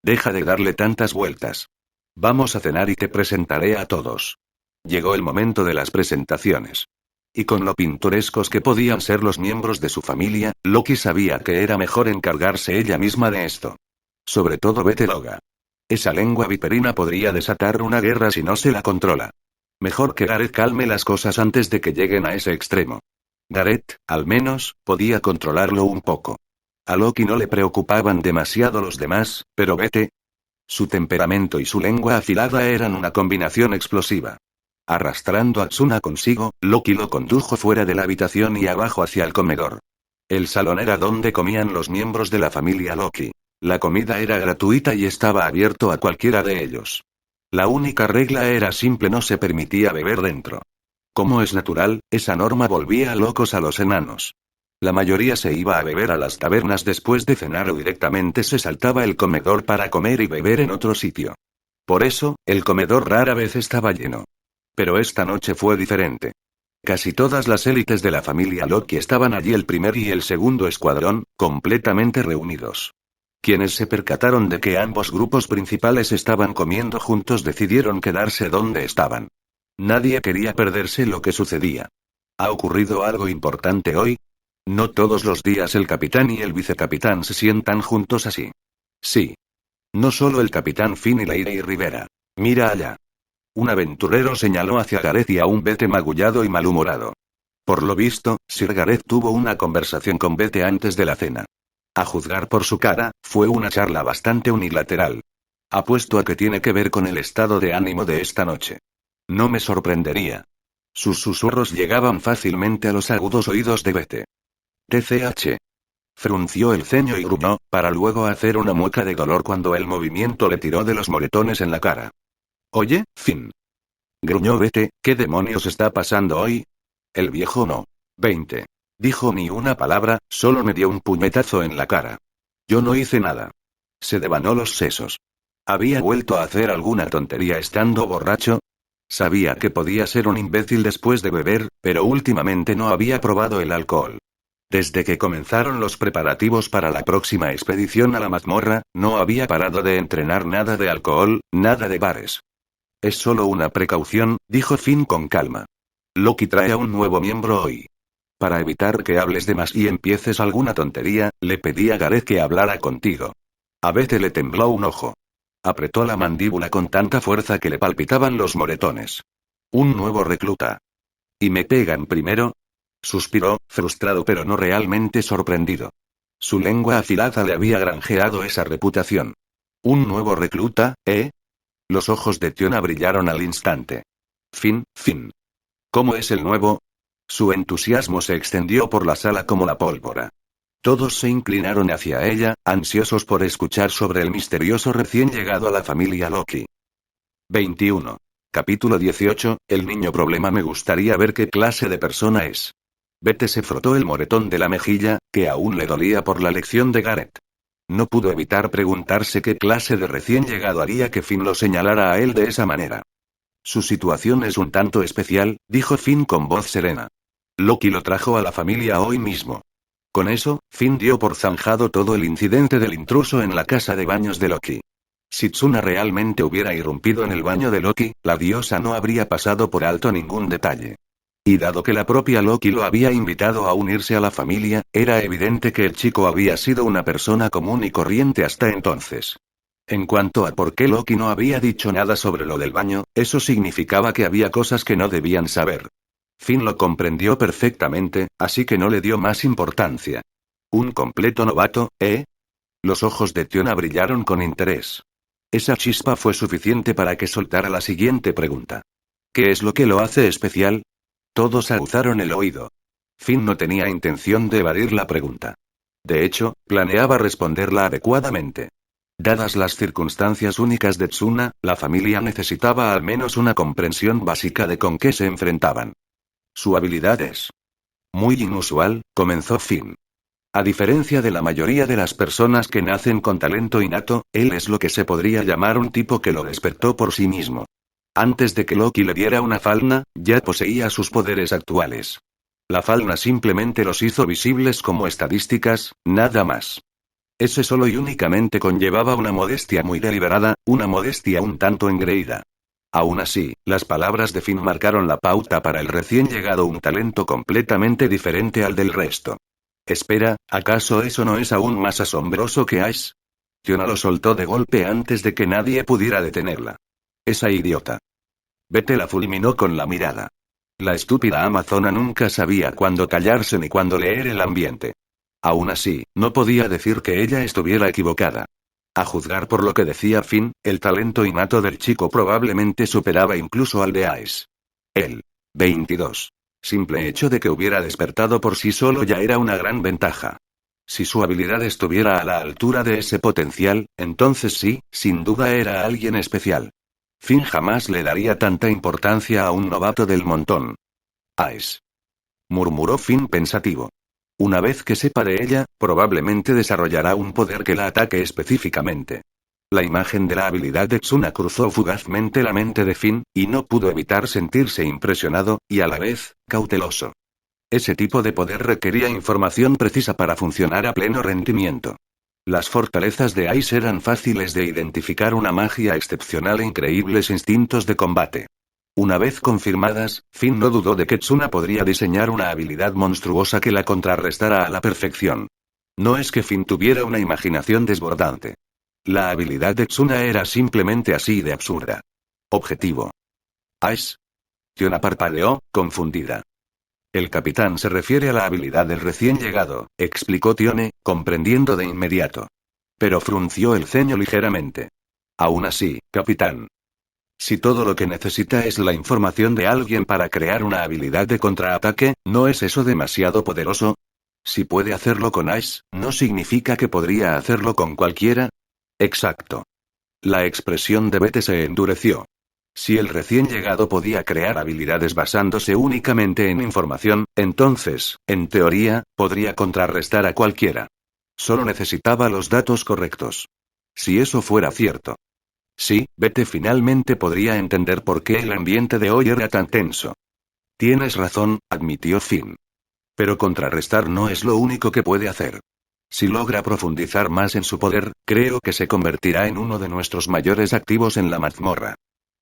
Deja de darle tantas vueltas. Vamos a cenar y te presentaré a todos. Llegó el momento de las presentaciones. Y con lo pintorescos que podían ser los miembros de su familia, Loki sabía que era mejor encargarse ella misma de esto. Sobre todo Beteloga. Esa lengua viperina podría desatar una guerra si no se la controla. Mejor que Gareth calme las cosas antes de que lleguen a ese extremo. Gareth, al menos, podía controlarlo un poco. A Loki no le preocupaban demasiado los demás, pero Bete. Su temperamento y su lengua afilada eran una combinación explosiva. Arrastrando a Tsuna consigo, Loki lo condujo fuera de la habitación y abajo hacia el comedor. El salón era donde comían los miembros de la familia Loki. La comida era gratuita y estaba abierto a cualquiera de ellos. La única regla era simple: no se permitía beber dentro. Como es natural, esa norma volvía locos a los enanos. La mayoría se iba a beber a las tabernas después de cenar o directamente se saltaba el comedor para comer y beber en otro sitio. Por eso, el comedor rara vez estaba lleno. Pero esta noche fue diferente. Casi todas las élites de la familia Loki estaban allí, el primer y el segundo escuadrón, completamente reunidos. Quienes se percataron de que ambos grupos principales estaban comiendo juntos decidieron quedarse donde estaban. Nadie quería perderse lo que sucedía. ¿Ha ocurrido algo importante hoy? No todos los días el capitán y el vicecapitán se sientan juntos así. Sí. No solo el capitán Finn y Lady Rivera. Mira allá. Un aventurero señaló hacia Gareth y a un Bete magullado y malhumorado. Por lo visto, Sir Gareth tuvo una conversación con Bete antes de la cena. A juzgar por su cara, fue una charla bastante unilateral. Apuesto a que tiene que ver con el estado de ánimo de esta noche. No me sorprendería. Sus susurros llegaban fácilmente a los agudos oídos de Bete. TCH. Frunció el ceño y gruñó, para luego hacer una mueca de dolor cuando el movimiento le tiró de los moretones en la cara. Oye, Finn. Gruñó Bete, ¿qué demonios está pasando hoy? El viejo no. 20. Dijo ni una palabra, solo me dio un puñetazo en la cara. Yo no hice nada. Se devanó los sesos. ¿Había vuelto a hacer alguna tontería estando borracho? Sabía que podía ser un imbécil después de beber, pero últimamente no había probado el alcohol. Desde que comenzaron los preparativos para la próxima expedición a la mazmorra, no había parado de entrenar nada de alcohol, nada de bares. Es solo una precaución, dijo Finn con calma. Loki trae a un nuevo miembro hoy. Para evitar que hables de más y empieces alguna tontería, le pedí a Gareth que hablara contigo. A Bete le tembló un ojo. Apretó la mandíbula con tanta fuerza que le palpitaban los moretones. Un nuevo recluta. ¿Y me pegan primero? Suspiró, frustrado pero no realmente sorprendido. Su lengua afilada le había granjeado esa reputación. ¿Un nuevo recluta, eh? Los ojos de Tiona brillaron al instante. Finn. ¿Cómo es el nuevo? Su entusiasmo se extendió por la sala como la pólvora. Todos se inclinaron hacia ella, ansiosos por escuchar sobre el misterioso recién llegado a la familia Loki. 21. Capítulo 18, el niño problema. Me gustaría ver qué clase de persona es. Bete se frotó el moretón de la mejilla, que aún le dolía por la lección de Gareth. No pudo evitar preguntarse qué clase de recién llegado haría que Finn lo señalara a él de esa manera. Su situación es un tanto especial, dijo Finn con voz serena. Loki lo trajo a la familia hoy mismo. Con eso, Finn dio por zanjado todo el incidente del intruso en la casa de baños de Loki. Si Tsuna realmente hubiera irrumpido en el baño de Loki, la diosa no habría pasado por alto ningún detalle. Y dado que la propia Loki lo había invitado a unirse a la familia, era evidente que el chico había sido una persona común y corriente hasta entonces. En cuanto a por qué Loki no había dicho nada sobre lo del baño, eso significaba que había cosas que no debían saber. Finn lo comprendió perfectamente, así que no le dio más importancia. ¿Un completo novato, eh? Los ojos de Tiona brillaron con interés. Esa chispa fue suficiente para que soltara la siguiente pregunta. ¿Qué es lo que lo hace especial? Todos aguzaron el oído. Finn no tenía intención de evadir la pregunta. De hecho, planeaba responderla adecuadamente. Dadas las circunstancias únicas de Tsuna, la familia necesitaba al menos una comprensión básica de con qué se enfrentaban. Su habilidad es muy inusual, comenzó Finn. A diferencia de la mayoría de las personas que nacen con talento innato, él es lo que se podría llamar un tipo que lo despertó por sí mismo. Antes de que Loki le diera una falna, ya poseía sus poderes actuales. La falna simplemente los hizo visibles como estadísticas, nada más. Ese solo y únicamente conllevaba una modestia muy deliberada, una modestia un tanto engreída. Aún así, las palabras de Finn marcaron la pauta para el recién llegado, un talento completamente diferente al del resto. Espera, ¿acaso eso no es aún más asombroso que Ace? Tiona lo soltó de golpe antes de que nadie pudiera detenerla. Esa idiota. Bete la fulminó con la mirada. La estúpida amazona nunca sabía cuándo callarse ni cuándo leer el ambiente. Aún así, no podía decir que ella estuviera equivocada. A juzgar por lo que decía Finn, el talento innato del chico probablemente superaba incluso al de Ace. El 22. Simple hecho de que hubiera despertado por sí solo ya era una gran ventaja. Si su habilidad estuviera a la altura de ese potencial, entonces sí, sin duda era alguien especial. Finn jamás le daría tanta importancia a un novato del montón. Ace. Murmuró Finn pensativo. Una vez que sepa de ella, probablemente desarrollará un poder que la ataque específicamente. La imagen de la habilidad de Tsuna cruzó fugazmente la mente de Finn, y no pudo evitar sentirse impresionado, y a la vez, cauteloso. Ese tipo de poder requería información precisa para funcionar a pleno rendimiento. Las fortalezas de Ice eran fáciles de identificar, una magia excepcional e increíbles instintos de combate. Una vez confirmadas, Finn no dudó de que Tsuna podría diseñar una habilidad monstruosa que la contrarrestara a la perfección. No es que Finn tuviera una imaginación desbordante. La habilidad de Tsuna era simplemente así de absurda. Objetivo. Ice. Tiona parpadeó, confundida. El capitán se refiere a la habilidad del recién llegado, explicó Tione, comprendiendo de inmediato. Pero frunció el ceño ligeramente. Aún así, capitán. Si todo lo que necesita es la información de alguien para crear una habilidad de contraataque, ¿no es eso demasiado poderoso? Si puede hacerlo con Ice, ¿no significa que podría hacerlo con cualquiera? Exacto. La expresión de Bete se endureció. Si el recién llegado podía crear habilidades basándose únicamente en información, entonces, en teoría, podría contrarrestar a cualquiera. Solo necesitaba los datos correctos. Si eso fuera cierto. Sí, Bete finalmente podría entender por qué el ambiente de hoy era tan tenso. Tienes razón, admitió Finn. Pero contrarrestar no es lo único que puede hacer. Si logra profundizar más en su poder, creo que se convertirá en uno de nuestros mayores activos en la mazmorra.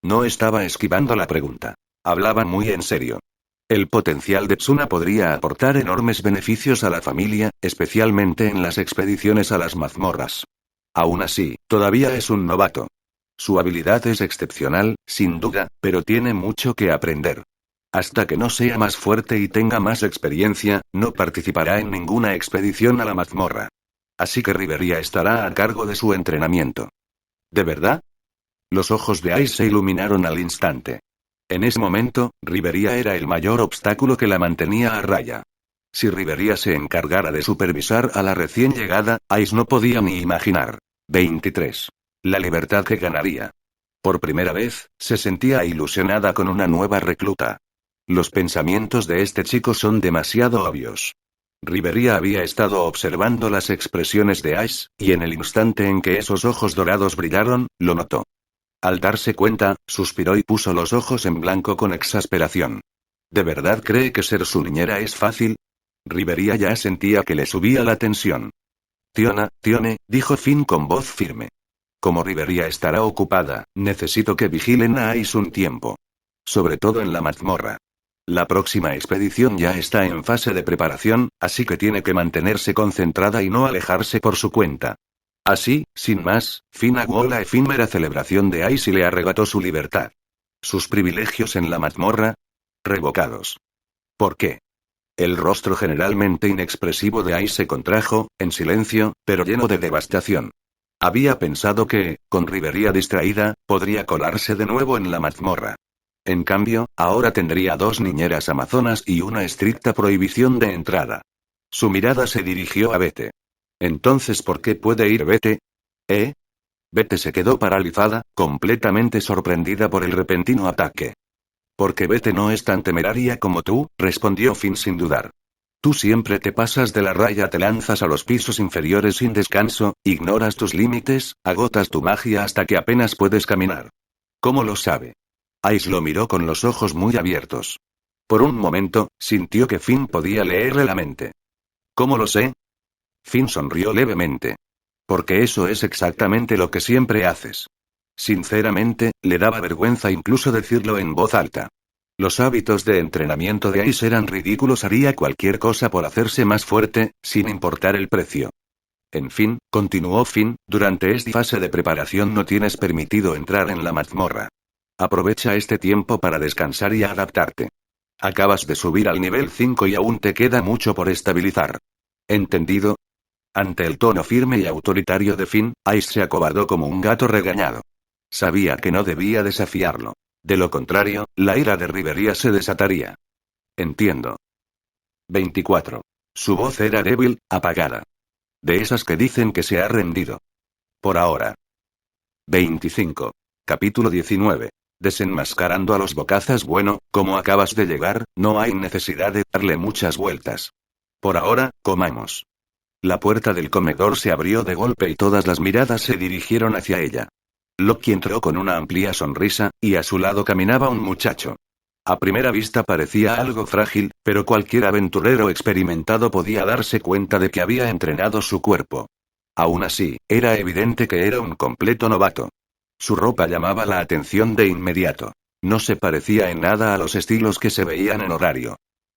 No estaba esquivando la pregunta. Hablaba muy en serio. El potencial de Tsuna podría aportar enormes beneficios a la familia, especialmente en las expediciones a las mazmorras. Aún así, todavía es un novato. Su habilidad es excepcional, sin duda, pero tiene mucho que aprender. Hasta que no sea más fuerte y tenga más experiencia, no participará en ninguna expedición a la mazmorra. Así que Riveria estará a cargo de su entrenamiento. ¿De verdad? Los ojos de Ice se iluminaron al instante. En ese momento, Riveria era el mayor obstáculo que la mantenía a raya. Si Riveria se encargara de supervisar a la recién llegada, Ice no podía ni imaginar. 23. La libertad que ganaría. Por primera vez, se sentía ilusionada con una nueva recluta. Los pensamientos de este chico son demasiado obvios. Riveria había estado observando las expresiones de Ice, y en el instante en que esos ojos dorados brillaron, lo notó. Al darse cuenta, suspiró y puso los ojos en blanco con exasperación. ¿De verdad cree que ser su niñera es fácil? Riveria ya sentía que le subía la tensión. Tione, dijo Finn con voz firme. Como Riveria estará ocupada, necesito que vigilen a Ice un tiempo. Sobre todo en la mazmorra. La próxima expedición ya está en fase de preparación, así que tiene que mantenerse concentrada y no alejarse por su cuenta. Así, sin más, Finn aguó la efímera celebración de Ice y le arrebató su libertad. ¿Sus privilegios en la mazmorra? Revocados. ¿Por qué? El rostro generalmente inexpresivo de Ice se contrajo, en silencio, pero lleno de devastación. Había pensado que, con Riveria distraída, podría colarse de nuevo en la mazmorra. En cambio, ahora tendría 2 niñeras amazonas y una estricta prohibición de entrada. Su mirada se dirigió a Bete. Entonces, ¿por qué puede ir Bete? ¿Eh? Bete se quedó paralizada, completamente sorprendida por el repentino ataque. Porque Bete no es tan temeraria como tú, respondió Finn sin dudar. Tú siempre te pasas de la raya, te lanzas a los pisos inferiores sin descanso, ignoras tus límites, agotas tu magia hasta que apenas puedes caminar. ¿Cómo lo sabe? Ice lo miró con los ojos muy abiertos. Por un momento, sintió que Finn podía leerle la mente. ¿Cómo lo sé? Finn sonrió levemente. Porque eso es exactamente lo que siempre haces. Sinceramente, le daba vergüenza incluso decirlo en voz alta. Los hábitos de entrenamiento de Ice eran ridículos, haría cualquier cosa por hacerse más fuerte, sin importar el precio. En fin, continuó Finn, durante esta fase de preparación no tienes permitido entrar en la mazmorra. Aprovecha este tiempo para descansar y adaptarte. Acabas de subir al nivel 5 y aún te queda mucho por estabilizar. ¿Entendido? Ante el tono firme y autoritario de Finn, Ice se acobardó como un gato regañado. Sabía que no debía desafiarlo. De lo contrario, la ira de Riveria se desataría. Entiendo. 24. Su voz era débil, apagada. De esas que dicen que se ha rendido. Por ahora. 25. Capítulo 19. Desenmascarando a los bocazas. Bueno, como acabas de llegar, no hay necesidad de darle muchas vueltas. Por ahora, comamos. La puerta del comedor se abrió de golpe y todas las miradas se dirigieron hacia ella. Loki entró con una amplia sonrisa, y a su lado caminaba un muchacho. A primera vista parecía algo frágil, pero cualquier aventurero experimentado podía darse cuenta de que había entrenado su cuerpo. Aún así, era evidente que era un completo novato. Su ropa llamaba la atención de inmediato. No se parecía en nada a los estilos que se veían en Horario.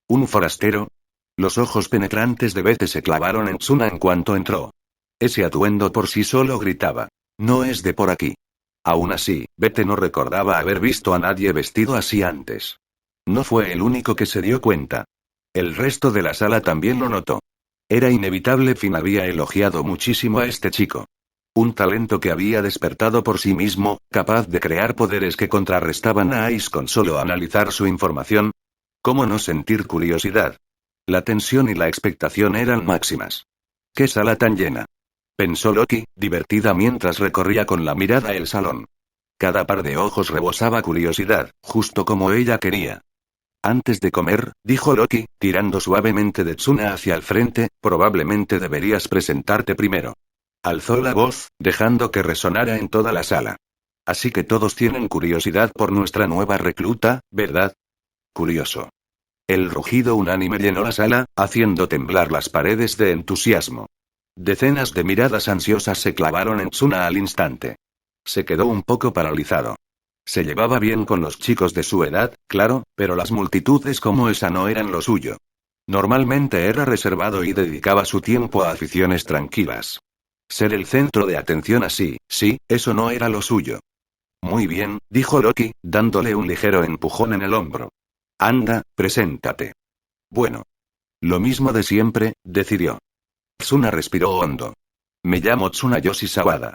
¿Un forastero? Los ojos penetrantes de Bete se clavaron en Tsuna en cuanto entró. Ese atuendo por sí solo gritaba. No es de por aquí. Aún así, Bete no recordaba haber visto a nadie vestido así antes. No fue el único que se dio cuenta. El resto de la sala también lo notó. Era inevitable. Finn había elogiado muchísimo a este chico. Un talento que había despertado por sí mismo, capaz de crear poderes que contrarrestaban a Ice con solo analizar su información. ¿Cómo no sentir curiosidad? La tensión y la expectación eran máximas. ¡Qué sala tan llena! Pensó Loki, divertida mientras recorría con la mirada el salón. Cada par de ojos rebosaba curiosidad, justo como ella quería. Antes de comer, dijo Loki, tirando suavemente de Tsuna hacia el frente, probablemente deberías presentarte primero. Alzó la voz, dejando que resonara en toda la sala. Así que todos tienen curiosidad por nuestra nueva recluta, ¿verdad? Curioso. El rugido unánime llenó la sala, haciendo temblar las paredes de entusiasmo. Decenas de miradas ansiosas se clavaron en Tsuna al instante. Se quedó un poco paralizado. Se llevaba bien con los chicos de su edad, claro, pero las multitudes como esa no eran lo suyo. Normalmente era reservado y dedicaba su tiempo a aficiones tranquilas. Ser el centro de atención así, sí, eso no era lo suyo. Muy bien, dijo Loki, dándole un ligero empujón en el hombro. Anda, preséntate. Bueno. Lo mismo de siempre, decidió. Tsuna respiró hondo. Me llamo Tsunayoshi Sawada.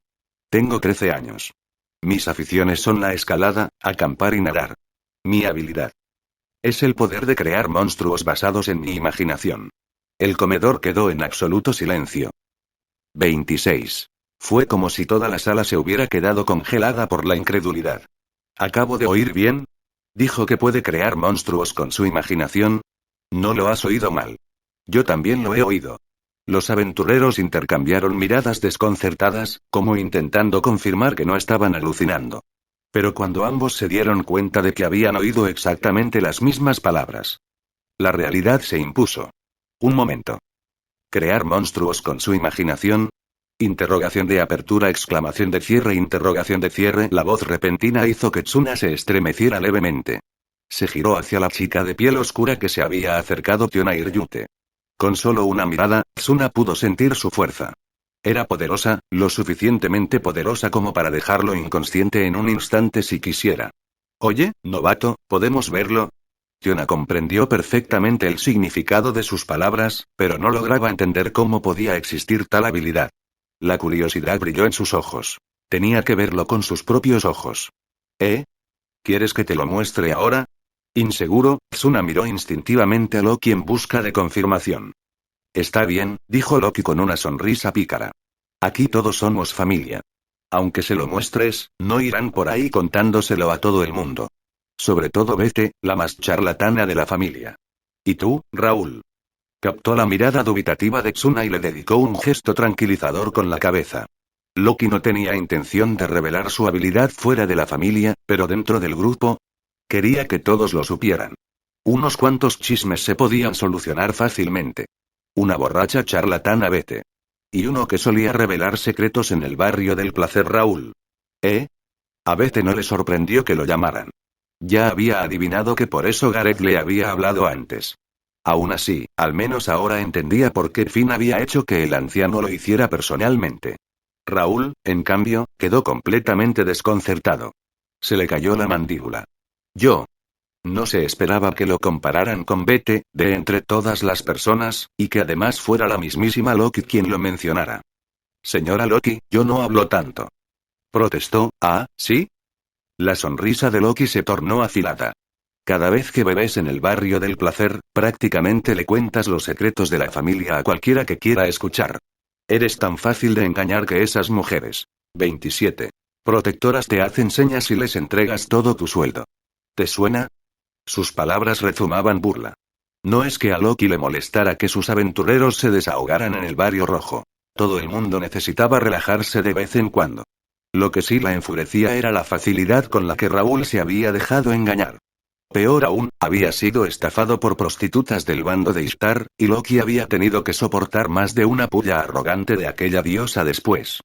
Tengo 13 años. Mis aficiones son la escalada, acampar y nadar. Mi habilidad es el poder de crear monstruos basados en mi imaginación. El comedor quedó en absoluto silencio. 26. Fue como si toda la sala se hubiera quedado congelada por la incredulidad. ¿Acabo de oír bien? ¿Dijo que puede crear monstruos con su imaginación? No lo has oído mal. Yo también lo he oído. Los aventureros intercambiaron miradas desconcertadas, como intentando confirmar que no estaban alucinando. Pero cuando ambos se dieron cuenta de que habían oído exactamente las mismas palabras, la realidad se impuso. Un momento. ¿Crear monstruos con su imaginación? Interrogación de apertura, exclamación de cierre, interrogación de cierre. La voz repentina hizo que Tsuna se estremeciera levemente. Se giró hacia la chica de piel oscura que se había acercado, Tiona Iryute. Con solo una mirada, Tsuna pudo sentir su fuerza. Era poderosa, lo suficientemente poderosa como para dejarlo inconsciente en un instante si quisiera. Oye, novato, ¿podemos verlo? Tiona comprendió perfectamente el significado de sus palabras, pero no lograba entender cómo podía existir tal habilidad. La curiosidad brilló en sus ojos. Tenía que verlo con sus propios ojos. ¿Eh? ¿Quieres que te lo muestre ahora? Inseguro, Tsuna miró instintivamente a Loki en busca de confirmación. Está bien, dijo Loki con una sonrisa pícara. Aquí todos somos familia. Aunque se lo muestres, no irán por ahí contándoselo a todo el mundo. Sobre todo Bete, la más charlatana de la familia. ¿Y tú, Raúl? Captó la mirada dubitativa de Tsuna y le dedicó un gesto tranquilizador con la cabeza. Loki no tenía intención de revelar su habilidad fuera de la familia, pero dentro del grupo, quería que todos lo supieran. Unos cuantos chismes se podían solucionar fácilmente. Una borracha charlatana Bete. Y uno que solía revelar secretos en el barrio del placer, Raúl. ¿Eh? A Bete no le sorprendió que lo llamaran. Ya había adivinado que por eso Gareth le había hablado antes. Aún así, al menos ahora entendía por qué Finn había hecho que el anciano lo hiciera personalmente. Raúl, en cambio, quedó completamente desconcertado. Se le cayó la mandíbula. Yo. No se esperaba que lo compararan con Bete, de entre todas las personas, y que además fuera la mismísima Loki quien lo mencionara. Señora Loki, yo no hablo tanto. Protestó. ¿Ah, sí? La sonrisa de Loki se tornó afilada. Cada vez que bebes en el barrio del placer, prácticamente le cuentas los secretos de la familia a cualquiera que quiera escuchar. Eres tan fácil de engañar que esas mujeres. 27. Protectoras te hacen señas y les entregas todo tu sueldo. ¿Te suena? Sus palabras rezumaban burla. No es que a Loki le molestara que sus aventureros se desahogaran en el barrio rojo. Todo el mundo necesitaba relajarse de vez en cuando. Lo que sí la enfurecía era la facilidad con la que Raúl se había dejado engañar. Peor aún, había sido estafado por prostitutas del bando de Ishtar, y Loki había tenido que soportar más de una puya arrogante de aquella diosa después.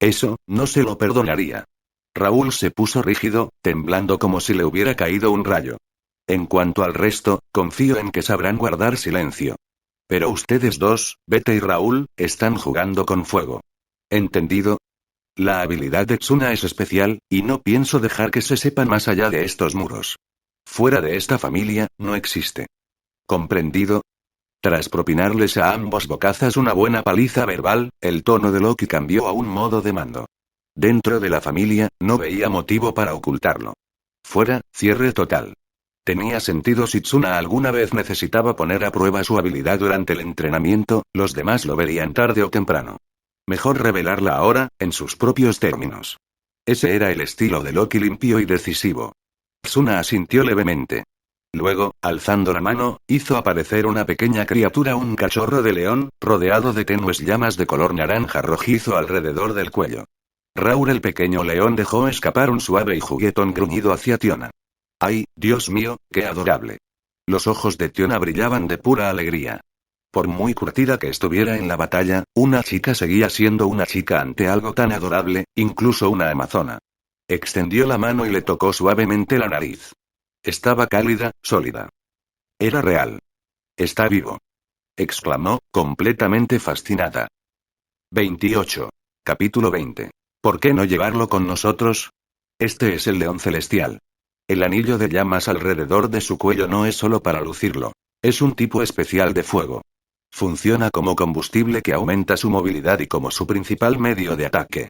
Eso, no se lo perdonaría. Raúl se puso rígido, temblando como si le hubiera caído un rayo. En cuanto al resto, confío en que sabrán guardar silencio. Pero ustedes dos, Bete y Raúl, están jugando con fuego. ¿Entendido? La habilidad de Tsuna es especial, y no pienso dejar que se sepa más allá de estos muros. Fuera de esta familia, no existe. ¿Comprendido? Tras propinarles a ambos bocazas una buena paliza verbal, el tono de Loki cambió a un modo de mando. Dentro de la familia, no veía motivo para ocultarlo. Fuera, cierre total. Tenía sentido si Tsuna alguna vez necesitaba poner a prueba su habilidad durante el entrenamiento, los demás lo verían tarde o temprano. Mejor revelarla ahora, en sus propios términos. Ese era el estilo de Loki limpio y decisivo. Tsuna asintió levemente. Luego, alzando la mano, hizo aparecer una pequeña criatura, un cachorro de león, rodeado de tenues llamas de color naranja rojizo alrededor del cuello. Raúl el pequeño león dejó escapar un suave y juguetón gruñido hacia Tiona. ¡Ay, Dios mío, qué adorable! Los ojos de Tiona brillaban de pura alegría. Por muy curtida que estuviera en la batalla, una chica seguía siendo una chica ante algo tan adorable, incluso una amazona. Extendió la mano y le tocó suavemente la nariz. Estaba cálida, sólida. Era real. Está vivo. Exclamó, completamente fascinada. 28. Capítulo 20. ¿Por qué no llevarlo con nosotros? Este es el león celestial. El anillo de llamas alrededor de su cuello no es solo para lucirlo. Es un tipo especial de fuego. Funciona como combustible que aumenta su movilidad y como su principal medio de ataque.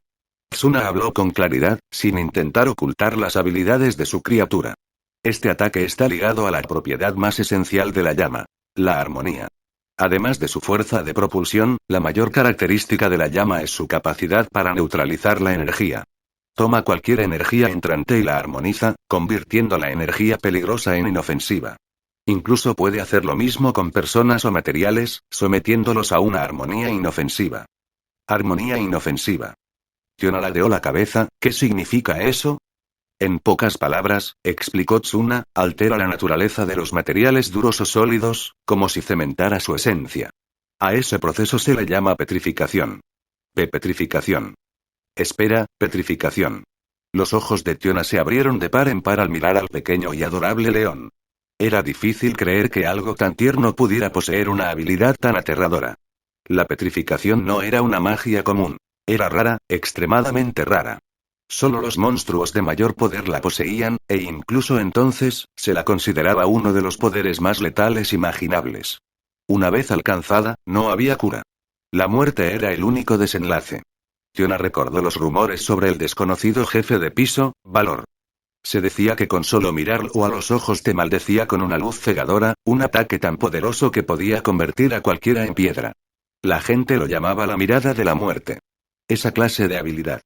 Tsuna habló con claridad, sin intentar ocultar las habilidades de su criatura. Este ataque está ligado a la propiedad más esencial de la llama, la armonía. Además de su fuerza de propulsión, la mayor característica de la llama es su capacidad para neutralizar la energía. Toma cualquier energía entrante y la armoniza, convirtiendo la energía peligrosa en inofensiva. Incluso puede hacer lo mismo con personas o materiales, sometiéndolos a una armonía inofensiva. Armonía inofensiva. Tiona ladeó la cabeza. ¿Qué significa eso? En pocas palabras, explicó Tsuna, altera la naturaleza de los materiales duros o sólidos, como si cementara su esencia. A ese proceso se le llama petrificación. Petrificación. Espera, petrificación. Los ojos de Tiona se abrieron de par en par al mirar al pequeño y adorable león. Era difícil creer que algo tan tierno pudiera poseer una habilidad tan aterradora. La petrificación no era una magia común. Era rara, extremadamente rara. Solo los monstruos de mayor poder la poseían, e incluso entonces, se la consideraba uno de los poderes más letales imaginables. Una vez alcanzada, no había cura. La muerte era el único desenlace. Tiona recordó los rumores sobre el desconocido jefe de piso, Valor. Se decía que con solo mirarlo a los ojos te maldecía con una luz cegadora, un ataque tan poderoso que podía convertir a cualquiera en piedra. La gente lo llamaba la mirada de la muerte. Esa clase de habilidad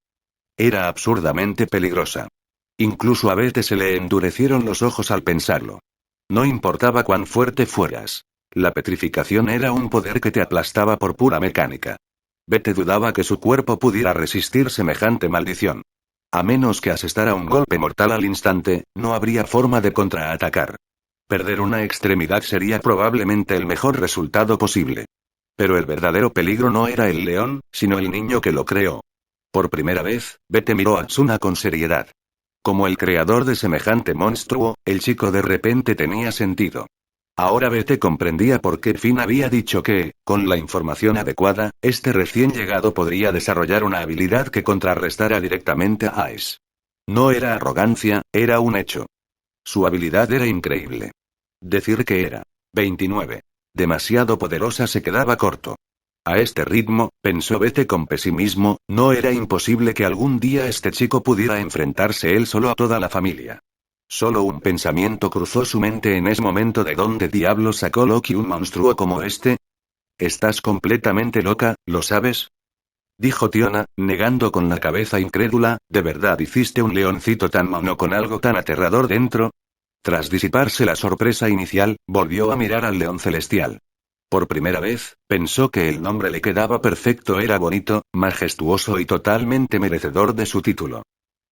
era absurdamente peligrosa. Incluso a Bete se le endurecieron los ojos al pensarlo. No importaba cuán fuerte fueras. La petrificación era un poder que te aplastaba por pura mecánica. Bete dudaba que su cuerpo pudiera resistir semejante maldición. A menos que asestara un golpe mortal al instante, no habría forma de contraatacar. Perder una extremidad sería probablemente el mejor resultado posible. Pero el verdadero peligro no era el león, sino el niño que lo creó. Por primera vez, Bete miró a Tsuna con seriedad. Como el creador de semejante monstruo, el chico de repente tenía sentido. Ahora Bete comprendía por qué Finn había dicho que, con la información adecuada, este recién llegado podría desarrollar una habilidad que contrarrestara directamente a Ice. No era arrogancia, era un hecho. Su habilidad era increíble. Decir que era 29. Demasiado poderosa se quedaba corto. A este ritmo, pensó Bete con pesimismo, no era imposible que algún día este chico pudiera enfrentarse él solo a toda la familia. Solo un pensamiento cruzó su mente en ese momento: ¿de dónde diablos sacó Loki un monstruo como este? Estás completamente loca, ¿lo sabes? Dijo Tiona, negando con la cabeza incrédula. ¿De verdad hiciste un leoncito tan mono con algo tan aterrador dentro? Tras disiparse la sorpresa inicial, volvió a mirar al león celestial. Por primera vez, pensó que el nombre le quedaba perfecto, era bonito, majestuoso y totalmente merecedor de su título.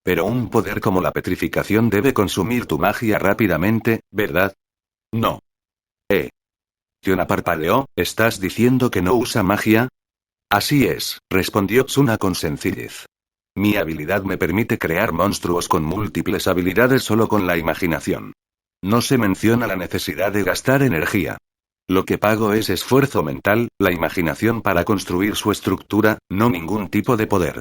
Pero un poder como la petrificación debe consumir tu magia rápidamente, ¿verdad? No. Tiona parpadeó, ¿estás diciendo que no usa magia? Así es, respondió Tsuna con sencillez. Mi habilidad me permite crear monstruos con múltiples habilidades solo con la imaginación. No se menciona la necesidad de gastar energía. Lo que pago es esfuerzo mental, la imaginación para construir su estructura, no ningún tipo de poder.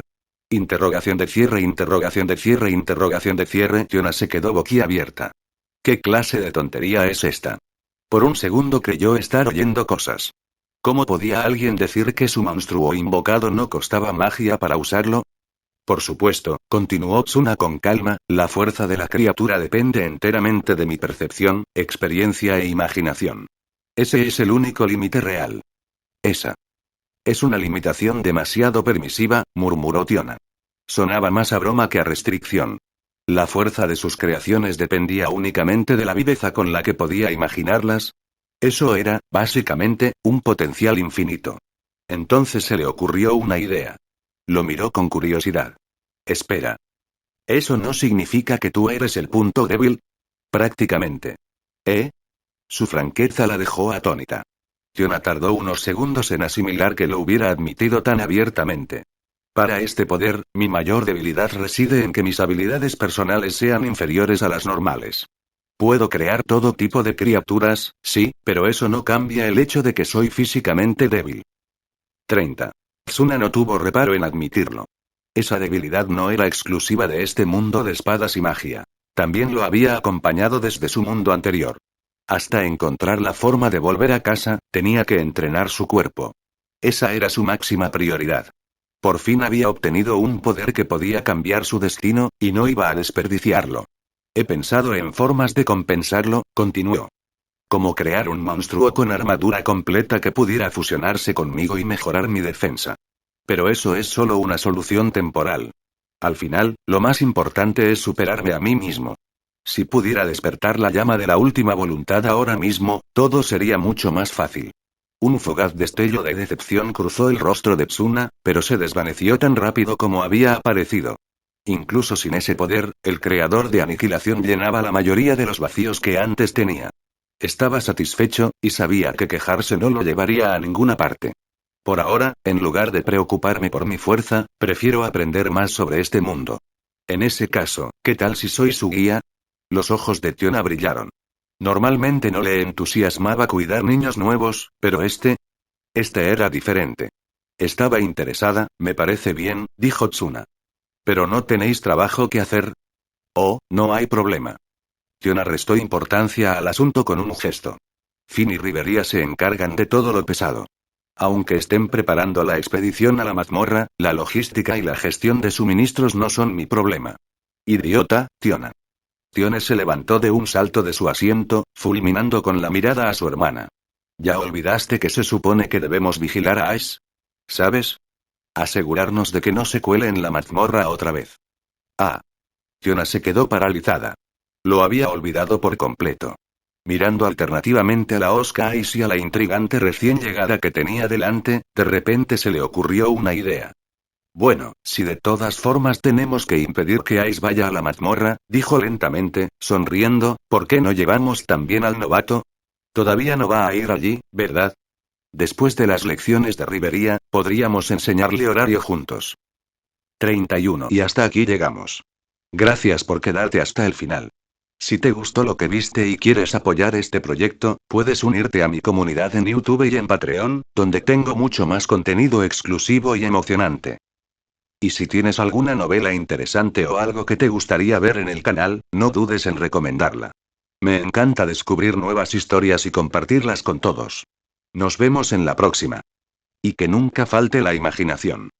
Interrogación de cierre, interrogación de cierre, interrogación de cierre. Tiona se quedó boquiabierta. ¿Qué clase de tontería es esta? Por un segundo creyó estar oyendo cosas. ¿Cómo podía alguien decir que su monstruo invocado no costaba magia para usarlo? Por supuesto, continuó Tsuna con calma, la fuerza de la criatura depende enteramente de mi percepción, experiencia e imaginación. Ese es el único límite real. Esa. Es una limitación demasiado permisiva, murmuró Tiona. Sonaba más a broma que a restricción. ¿La fuerza de sus creaciones dependía únicamente de la viveza con la que podía imaginarlas? Eso era, básicamente, un potencial infinito. Entonces se le ocurrió una idea. Lo miró con curiosidad. Espera. ¿Eso no significa que tú eres el punto débil? Prácticamente. ¿Eh? Su franqueza la dejó atónita. Tiona tardó unos segundos en asimilar que lo hubiera admitido tan abiertamente. Para este poder, mi mayor debilidad reside en que mis habilidades personales sean inferiores a las normales. Puedo crear todo tipo de criaturas, sí, pero eso no cambia el hecho de que soy físicamente débil. 30. Tsuna no tuvo reparo en admitirlo. Esa debilidad no era exclusiva de este mundo de espadas y magia. También lo había acompañado desde su mundo anterior. Hasta encontrar la forma de volver a casa, tenía que entrenar su cuerpo. Esa era su máxima prioridad. Por fin había obtenido un poder que podía cambiar su destino, y no iba a desperdiciarlo. He pensado en formas de compensarlo, continuó. Como crear un monstruo con armadura completa que pudiera fusionarse conmigo y mejorar mi defensa. Pero eso es solo una solución temporal. Al final, lo más importante es superarme a mí mismo. Si pudiera despertar la llama de la última voluntad ahora mismo, todo sería mucho más fácil. Un fugaz destello de decepción cruzó el rostro de Tsuna, pero se desvaneció tan rápido como había aparecido. Incluso sin ese poder, el creador de aniquilación llenaba la mayoría de los vacíos que antes tenía. Estaba satisfecho, y sabía que quejarse no lo llevaría a ninguna parte. Por ahora, en lugar de preocuparme por mi fuerza, prefiero aprender más sobre este mundo. En ese caso, ¿qué tal si soy su guía? Los ojos de Tiona brillaron. Normalmente no le entusiasmaba cuidar niños nuevos, pero este era diferente. Estaba interesada, me parece bien, dijo Tsuna. ¿Pero no tenéis trabajo que hacer? Oh, no hay problema. Tiona restó importancia al asunto con un gesto. Finn y Riveria se encargan de todo lo pesado. Aunque estén preparando la expedición a la mazmorra, la logística y la gestión de suministros no son mi problema. Idiota, Tiona. Tione se levantó de un salto de su asiento, fulminando con la mirada a su hermana. ¿Ya olvidaste que se supone que debemos vigilar a Ace? ¿Sabes? Asegurarnos de que no se cuele en la mazmorra otra vez. Ah. Tiona se quedó paralizada. Lo había olvidado por completo. Mirando alternativamente a la Osca Ace y a la intrigante recién llegada que tenía delante, de repente se le ocurrió una idea. Bueno, si de todas formas tenemos que impedir que Ace vaya a la mazmorra, dijo lentamente, sonriendo, ¿por qué no llevamos también al novato? Todavía no va a ir allí, ¿verdad? Después de las lecciones de Riveria, podríamos enseñarle horario juntos. 31. Y hasta aquí llegamos. Gracias por quedarte hasta el final. Si te gustó lo que viste y quieres apoyar este proyecto, puedes unirte a mi comunidad en YouTube y en Patreon, donde tengo mucho más contenido exclusivo y emocionante. Y si tienes alguna novela interesante o algo que te gustaría ver en el canal, no dudes en recomendarla. Me encanta descubrir nuevas historias y compartirlas con todos. Nos vemos en la próxima. Y que nunca falte la imaginación.